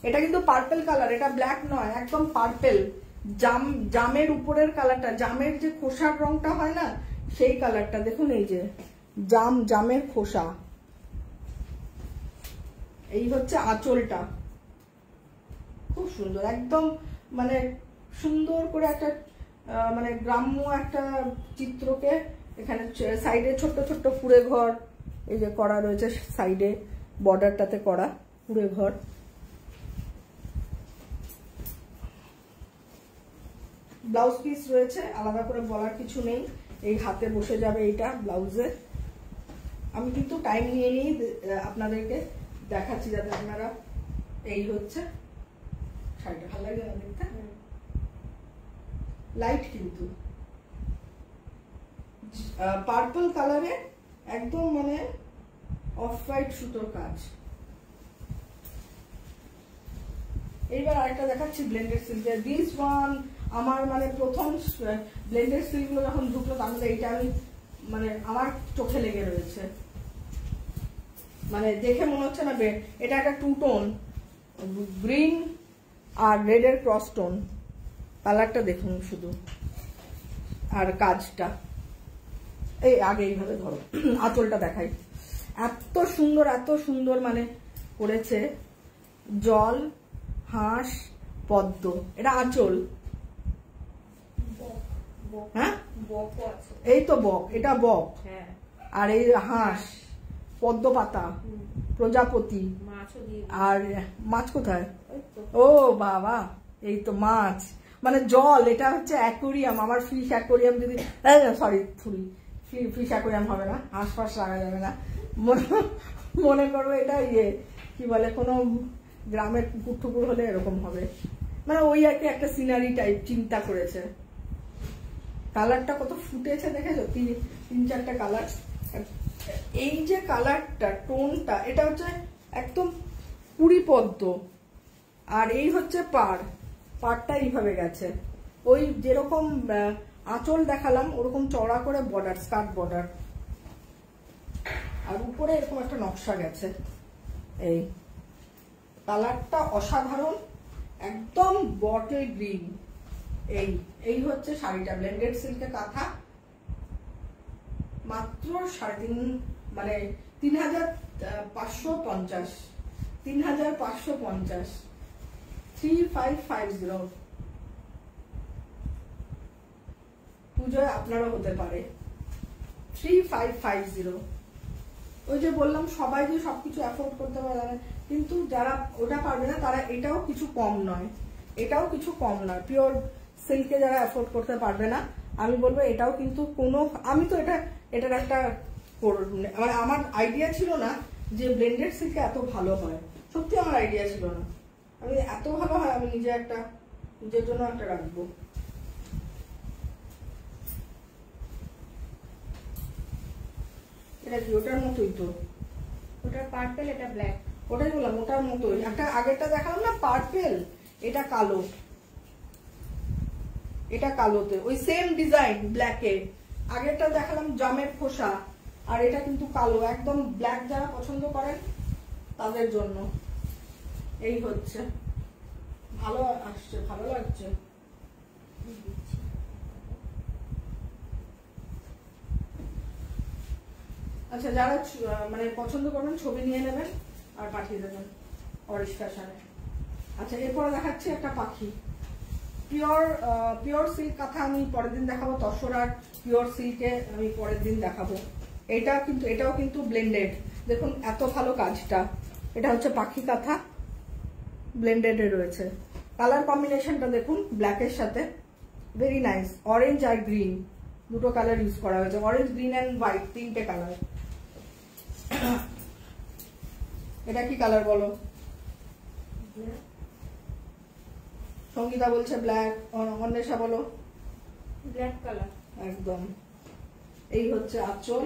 Speaker 1: এটা কিন্তু পার্পল কালার, এটা ব্ল্যাক নয়, একদম পার্পল। জামের উপরের কালারটা, জামের যে খোসার রংটা হয় না, সেই কালারটা দেখুন। এই যে জামের খোসা। এই হচ্ছে আঁচলটা, খুব সুন্দর, একদম মানে সুন্দর করে একটা মানে গ্রাম্য একটা চিত্রকে এখানে সাইডে ছোট্ট ছোট্ট কুড়ে ঘর এই যে করা রয়েছে, সাইডে বর্ডারটাতে করা কুড়ে ঘর। ব্লাউজ পিস রয়েছে, আলাদা করে বলার কিছু নেই, এই হাতে বসে যাবে এইটা ব্লাউজে। আমি কিন্তু টাইম নিয়ে নিয়ে আপনাদেরকে দেখাচ্ছি যাতে আপনারা। এই হচ্ছে শাড়িটা, ভালো লাগে না দেখতে? লাইট কিন্তু পার্পল কালারে, একদম মানে অফ হোয়াইট সুতোর কাজ। এইবার আরেকটা দেখাচ্ছি ব্লেন্ডেড সিল্কের। দিস ওয়ান আমার মানে প্রথম ব্লেন্ডেড সিল্কগুলো যখন ঢুকলো তার মধ্যে এইটা আমি মানে আমার চোখে লেগে রয়েছে, মানে দেখে মনে হচ্ছে না এটা একটা টু টোন গ্রিন আর রেডের ক্রস টোন। কালারটা দেখুন শুধু, আর কাজটা এই আগে এইভাবে ধরো, আঁচলটা দেখাই, এত সুন্দর মানে করেছে। জল, হাঁস, পদ্ম, এটা আঁচল। হ্যাঁ এই তো বক, এটা বক, আর এই হাঁস, পদ্ম পাতা, প্রজাপতি, আর মাছ কোথায়? ও বাবা, এই তো মাছ, মানে জল। এটা হচ্ছে অ্যাকোরিয়াম, আমার ফিশ অ্যাকোরিয়াম। যদি সরি ফিশ অ্যাকোরিয়াম হবে না, হাঁস ফাঁস লাগা যাবে না, মনে করবো এটা কি বলে কোনো গ্রামের পুকুর টুকুর হলে এরকম হবে, মানে ওই আর কি একটা সিনারি টাইপ চিন্তা করেছে। কালারটা কত ফুটেছে দেখেছো, 3-4টা কালার। এই যে কালারটা টোনটা, এটা হচ্ছে একদম পুরি পদ্ম, আর এই হচ্ছে পাড়টা এইভাবে গেছে, ওই যেরকম আঁচল দেখালাম ওরকম চড়া করে বর্ডার, স্কার্ট বর্ডার, আর উপরে এরকম একটা নকশা গেছে। এই কালারটা অসাধারণ, একদম বটল গ্রিন। এই হচ্ছে শাড়িটা, ব্লেন্ডেড সিল্কের কাঁথা, মাত্র 3,550, 3550। পুজোয় আপনারও হতে পারে 3550। ওই যে বললাম সবাই যে সবকিছু অ্যাফোর্ড করতে পারে, কিন্তু যারা ওটা পারবে না তারা এটাও কিছু কম নয়, এটাও কিছু কম নয়। পিওর সিল্কে যারা অ্যাফোর্ড করতে পারবে না, আমি বলবো এটাও কিন্তু কোনো, আমি তো এটার একটা মানে আমার আইডিয়া ছিল না যে ব্লেন্ডেড সিল্কে এত ভালো হয়, সত্যি আমার আইডিয়া ছিল না। আমি এত ভালো হয়, আমি নিজের জন্য একটা রাখবো। এটা কি ওটার মতোই তো?
Speaker 2: ওটা পার্পল, এটা ব্ল্যাক।
Speaker 1: ওটাই বললাম ওটার মতোই। একটা আগেরটা দেখালাম না পার্পল, এটা কালো, এটা কালোতে ওই সেম ডিজাইন ব্ল্যাকে। আগেরটা দেখালাম জামের খোসা, আর এটা কিন্তু কালো, একদম ব্ল্যাক যারা পছন্দ করেন তাদের জন্য। এই হচ্ছে, ভালো আসছে, ভালো লাগছে। আচ্ছা, যারা মানে পছন্দ করবেন ছবি নিয়ে নেবেন আর পাঠিয়ে দেবেন অরিশ ফ্যাশনে। আচ্ছা, এরপরে দেখাচ্ছি একটা পাখি, পিওর সিল্ক কাঁথা আমি পরের দিন দেখাবো, তসর আর পিওর সিল্কে আমি পরের দিন দেখাবো। এটাও কিন্তু ব্লেন্ডেড, দেখুন এত ভালো কাজটা। এটা হচ্ছে পাখি কাঁথা, ব্লেন্ডেডে রয়েছে। কালার কম্বিনেশনটা দেখুন, ব্ল্যাকের সাথে ভেরি নাইস, অরেঞ্জ আর গ্রিন দুটো কালার ইউজ করা হয়েছে, অরেঞ্জ, গ্রিন অ্যান্ড হোয়াইট, 3টে কালার। এটা কি কালার বলো? সঙ্গীতা বলছে ব্ল্যাক, অন্বেষা বলো
Speaker 2: ব্ল্যাক কালার
Speaker 1: একদম। এই হচ্ছে আঁচল,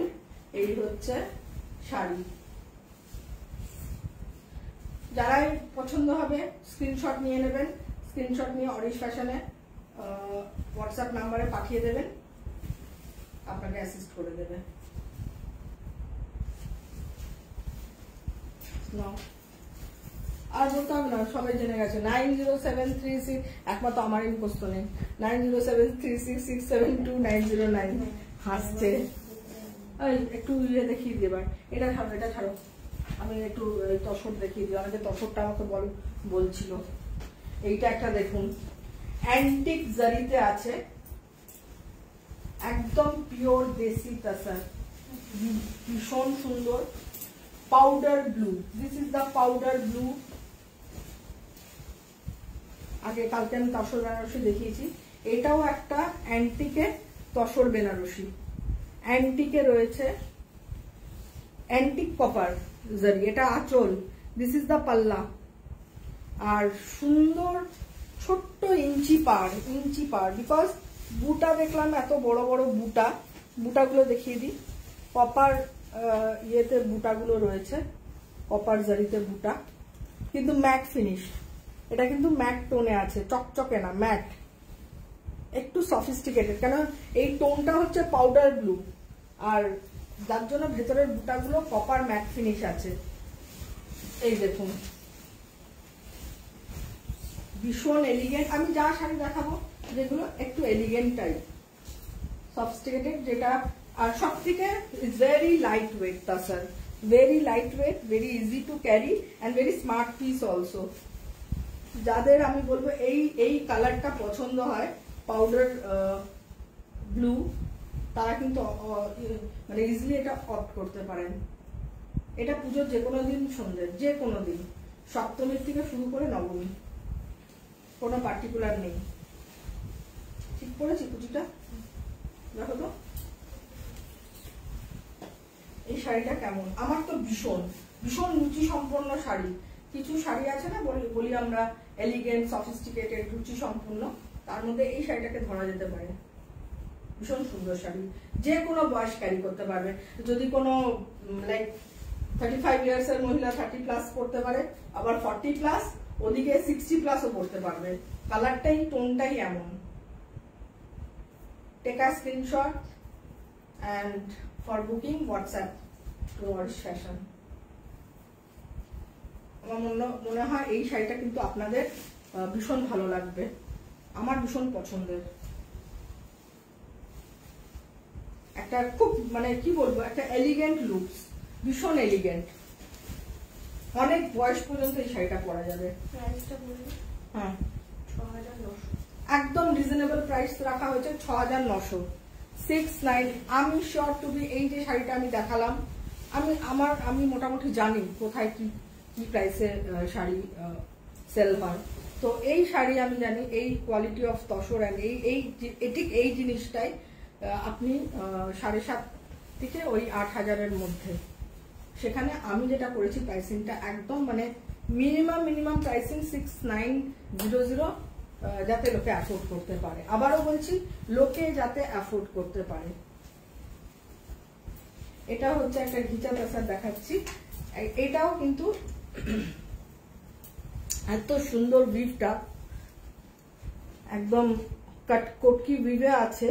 Speaker 1: এই হচ্ছে শাড়ি। যারাই পছন্দ হবে স্ক্রিনশট নিয়ে নেবেন, স্ক্রিনশট নিয়ে অরিশ ফ্যাশনে হোয়াটসঅ্যাপ নাম্বারে পাঠিয়ে দেবেন, আপনাকে অ্যাসিস্ট করে দেবে। আর বলতে হবে না, সবাই জেনে গেছে। 907366, একমাত্র আমারই মুখস্থ নেই, 907366672909। হাসছে। একটু দেখিয়ে দিই এবার, এটা ছাড়ো, আমি একটু তসর দেখিয়ে দিই। অনেকে তসরটা আমাকে বলছিল। এইটা একটা দেখুন, অ্যান্টিক জারিতে আছে, একদম পিওর দেশি তাসার, ভীষণ সুন্দর। Powder blue, this is the powder blue. আগে কালকে আমি তসর বেনারসি দেখিয়েছি, এটাও একটা অ্যান্টিকে তসর বেনারসি। অ্যান্টিকে রয়েছে, অ্যান্টিক কপার জারি, এটা আঁচল, দিস ইজ দ্য পাল্লা। আর সুন্দর ছোট্ট ইঞ্চি পার, বিকজ বুটা দেখলাম এত বড় বড় বুটাগুলো দেখিয়ে দিই। কপার ইয়েতে বুটাগুলো রয়েছে, কপার জারিতে বুটা, কিন্তু ম্যাট ফিনিশ। এটা কিন্তু ম্যাট টোনে আছে, চকচকে না, ম্যাট। একটু সফিস্টিকেটেড, কেন এই টোনটা হচ্ছে পাউডার ব্লু, আর যার জন্য ভেতরের বুটাগুলো কপার ম্যাট ফিনিশ আছে। এই দেখুন ভীষণ এলিগেন্ট। আমি যা শাড়ি দেখাবো যেগুলো একটু এলিগেন্ট টাইপ, সফিস্টিকেটেড, যেটা আর সব থেকে very light weight তাসার, very light weight, very easy to carry and very smart piece also. যাদের আমি বলবো এই কালারটা পছন্দ হয় পাউডার ব্লু, তারা কিন্তু মানে ইজিলি এটা অপ্ট করতে পারেন। এটা পুজোর যে কোনো দিন, সন্ধ্যের যে কোনো দিন, সপ্তমীর থেকে শুরু করে নবমী, কোনো পার্টিকুলার নেই। ঠিক করেছি কুচিটা? দেখো তো এই শাড়িটা কেমন। আমার তো ভীষণ ভীষণ রুচি সম্পন্ন শাড়ি। কিছু শাড়ি আছে না বলি আমরা এলিগেন্ট, সফিস্টিকেটেড, রুচি সম্পূর্ণ, তার মধ্যে এই শাড়িটাকে ধরা যেতে পারে। ভীষণ সুন্দর শাড়ি, যে কোনো বয়স ক্যারি করতে পারবে। যদি কোনো লাইক 35 ইয়ার্স এর মহিলা 30+ পড়তে পারে, আবার 40+, ওদিকে 60+ও পড়তে পারবে। কালারটাই, টোনটাই এমন। Take a screenshot and for booking WhatsApp to Orish Fashion। আমার মনে হয় এই শাড়িটা কিন্তু আপনাদের ভীষণ ভালো লাগবে, আমার ভীষণ পছন্দের। একটা খুব মানে কি বলবো, একটা এলিগেন্ট লুকস, ভীষণ এলিগেন্ট। অনেক বয়স পর্যন্ত এই শাড়িটা পরা যাবে। হ্যাঁ
Speaker 2: 6900,
Speaker 1: একদম রিজনেবল প্রাইস রাখা হয়েছে, 6900, 69। আমি শিওর টু বি এই যে শাড়িটা আমি দেখালাম, আমি মোটামুটি জানি কোথায় কি কি প্রাইসে শাড়ি সেল হয়। তো এই শাড়ি আমি জানি, এই কোয়ালিটি অফ তসর অ্যান্ড ঠিক এই জিনিসটাই আপনি 7.5 থেকে ওই 8000-এর মধ্যে। সেখানে আমি যেটা করেছি প্রাইসিংটা একদম মানে মিনিমাম প্রাইসিং 6900, যাতে লোকে অ্যাফোর্ড করতে পারে। আবারও বলছি, লোকে যাতে অ্যাফোর্ড করতে পারে। এটা হচ্ছে একটা ঘিচা তাসার দেখাচ্ছি। এটাও কিন্তু এত সুন্দর উইভটা, একদম কটকি উইভে আছে,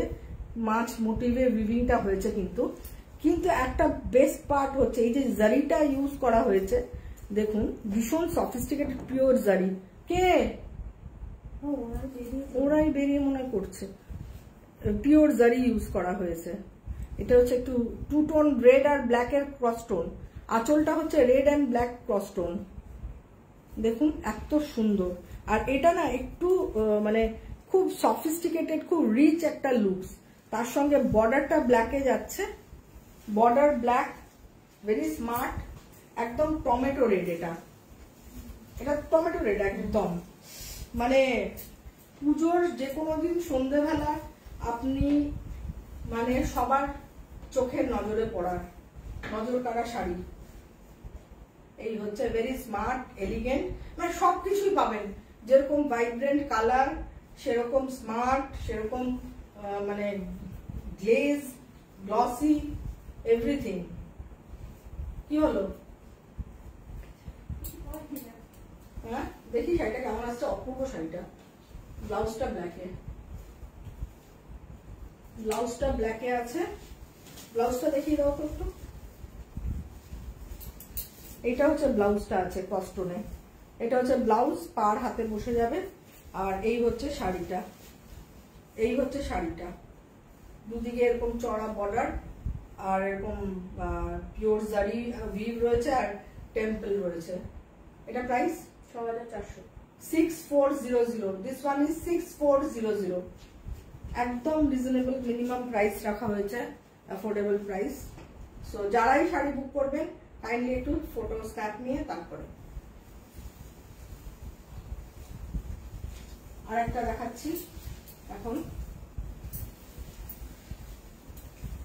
Speaker 1: মাছ মোটিভে উইভিংটা হয়েছে। কিন্তু একটা বেস্ট পার্ট হচ্ছে এই যে জারিটা ইউজ করা হয়েছে, দেখুন ভীষণ সফিস্টিকেটেড পিওর জারি। কে ওরাই বেরিয়ে মনে করছে, পিওর জারি ইউজ করা হয়েছে। এটা হচ্ছে একটু 2 টোন রেড আর ব্ল্যাক এর ক্রস টোন, আঁচলটা হচ্ছে red and black cross tone. দেখুন এত সুন্দর। আর এটা না একটু মানে খুব সফিস্টিকেটেড, খুব রিচ একটা লুকস। তার সঙ্গে বর্ডারটা ব্ল্যাকে যাচ্ছে, বর্ডার ব্ল্যাক, ভেরি স্মার্ট, একদম টমেটো রেড। এটা টমেটো রেড একদম, মানে পুজোর যে কোনো দিন সন্ধ্যেবেলা আপনি মানে সবার চোখের নজরে পড়ার, নজর কাড়া শাড়ি। এই হচ্ছে ভেরি স্মার্ট, এলিগেন্ট, মানে সবকিছুই পাবেন। যেরকম ভাইব্রেন্ট কালার, সেরকম স্মার্ট, সেরকম মানে গ্লেজ, গ্লসি, এভরিথিং। কি হলো? হ্যাঁ দেখি শাড়িটা কেমন আসছে। অপূর্ব শাড়িটা। ব্লাউজটা ব্ল্যাকে, ব্লাউজটা ব্ল্যাকে আছে। ব্লাউজটা দেখিয়ে দাও তো একটু। এটা হচ্ছে ব্লাউজটা আছে কস্টনে। এটা হচ্ছে ব্লাউজ, পার হাতে বসে যাবে। আর এই হচ্ছে শাড়িটা, এই হচ্ছে শাড়িটা। দুদিকে এরকম চড়া বর্ডার আর এরকম পিওর জারি উইভ রয়েছে আর টেম্পল রয়েছে। এটা প্রাইস
Speaker 2: 6400,
Speaker 1: 6400। This one is 6400। একদম রিজনেবল মিনিমাম প্রাইস রাখা হয়েছে, অ্যাফোর্ডেবল প্রাইস। সো যারাই শাড়ি বুক করবেন কাইন্ডলি একটু ফটো স্ন্যাপ নিয়ে তারপরে। আর একটা দেখাচ্ছি এখন।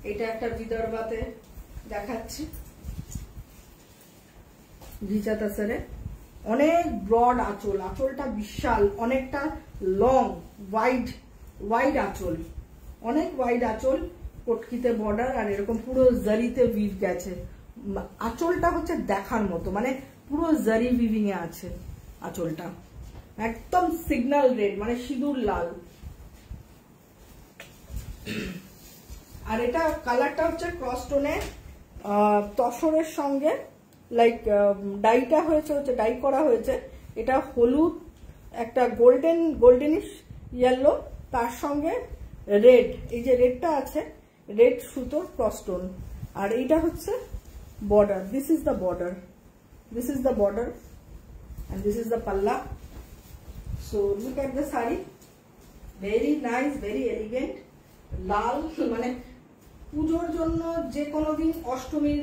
Speaker 1: এটা একটা বিদর্ভাতে দেখাচ্ছি, ঘিচা তাসারে। অনেক ব্রড আঁচল, আঁচলটা বিশাল, অনেকটা লং, ওয়াইড আঁচল, অনেক ওয়াইড আঁচল, কটকিতে বর্ডার আর এরকম পুরো জারিতে উইভ গেছে। আঁচলটা হচ্ছে দেখার মতো, মানে পুরো জারি উইভিং এ আছে আঁচলটা। একদম সিগন্যাল রেড, মানে সিঁদুর লাল। আর এটা কালারটা হচ্ছে ক্রস টোনে, তসরের সঙ্গে লাইক ডাইটা হয়েছে, হচ্ছে ডাই করা হয়েছে। এটা হলুদ, একটা গোল্ডেনিশ ইয়েলো, তার সঙ্গে রেড, এই যে রেডটা আছে, রেড সুতোর ক্রস টোন। আর এইটা হচ্ছে border, this is the border, this is the border and this is the palla. So look at the saree, very nice, very elegant, লাল, মানে পুজোর জন্য যে কোনো দিন, অষ্টমীর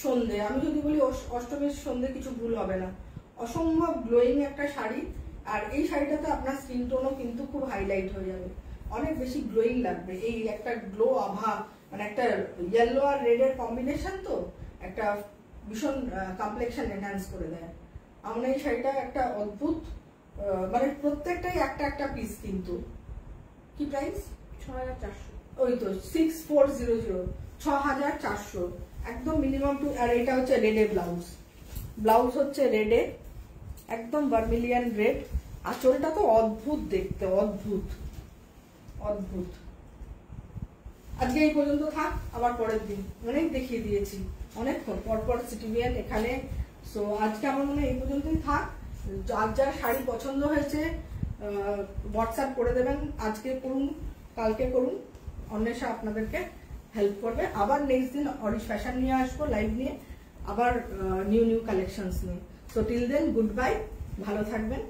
Speaker 1: সন্ধে, আমি যদি বলি অষ্টমীর সন্ধে কিছু ভুল হবে না। অসম্ভব গ্লোয়িং একটা শাড়ি, আর এই শাড়িটাতে আপনার স্কিন টোনও কিন্তু খুব হাইলাইট হয়ে যাবে, অনেক বেশি গ্লোয়িং লাগবে। এই একটা গ্লো আভা, মানে একটা ইয়েলো আর রেডের কম্বিনেশন, তো একটা ভীষণ কমপ্লেক্সন এনহ্যান্স করে দেয়। আমরা এই শাড়িটা একটা অদ্ভুত, মানে প্রত্যেকটাই একটা একটা পিস। কিন্তু কি প্রাইস?
Speaker 2: 6400।
Speaker 1: ওই তো 6400, 6400 একদম মিনিমাম টু। আর এটা হচ্ছে রেডে ব্লাউজ, ব্লাউজ হচ্ছে রেডে, একদম ভার্মিলিয়ান রেড। আঁচলটা তো অদ্ভুত দেখতে, অদ্ভুত অদ্ভুত। আজকে এই পর্যন্ত থাক, আবার পরের দিন অনেক দেখিয়ে দিয়েছি, অনেকক্ষণ পরপর সিটিভিয়ান এখানে। সো আজকে আমার মনে হয় এই পর্যন্তই থাক। যার যার শাড়ি পছন্দ হয়েছে হোয়াটসঅ্যাপ করে দেবেন, আজকে করুন, কালকে করুন, অন্বেষা আপনাদেরকে হেল্প করবে। আবার নেক্সট দিন অরিশ ফ্যাশন নিয়ে আসবো লাইভ নিয়ে, আবার নিউ কালেকশনস নিয়ে। So till then good bye, ভালো থাকবেন।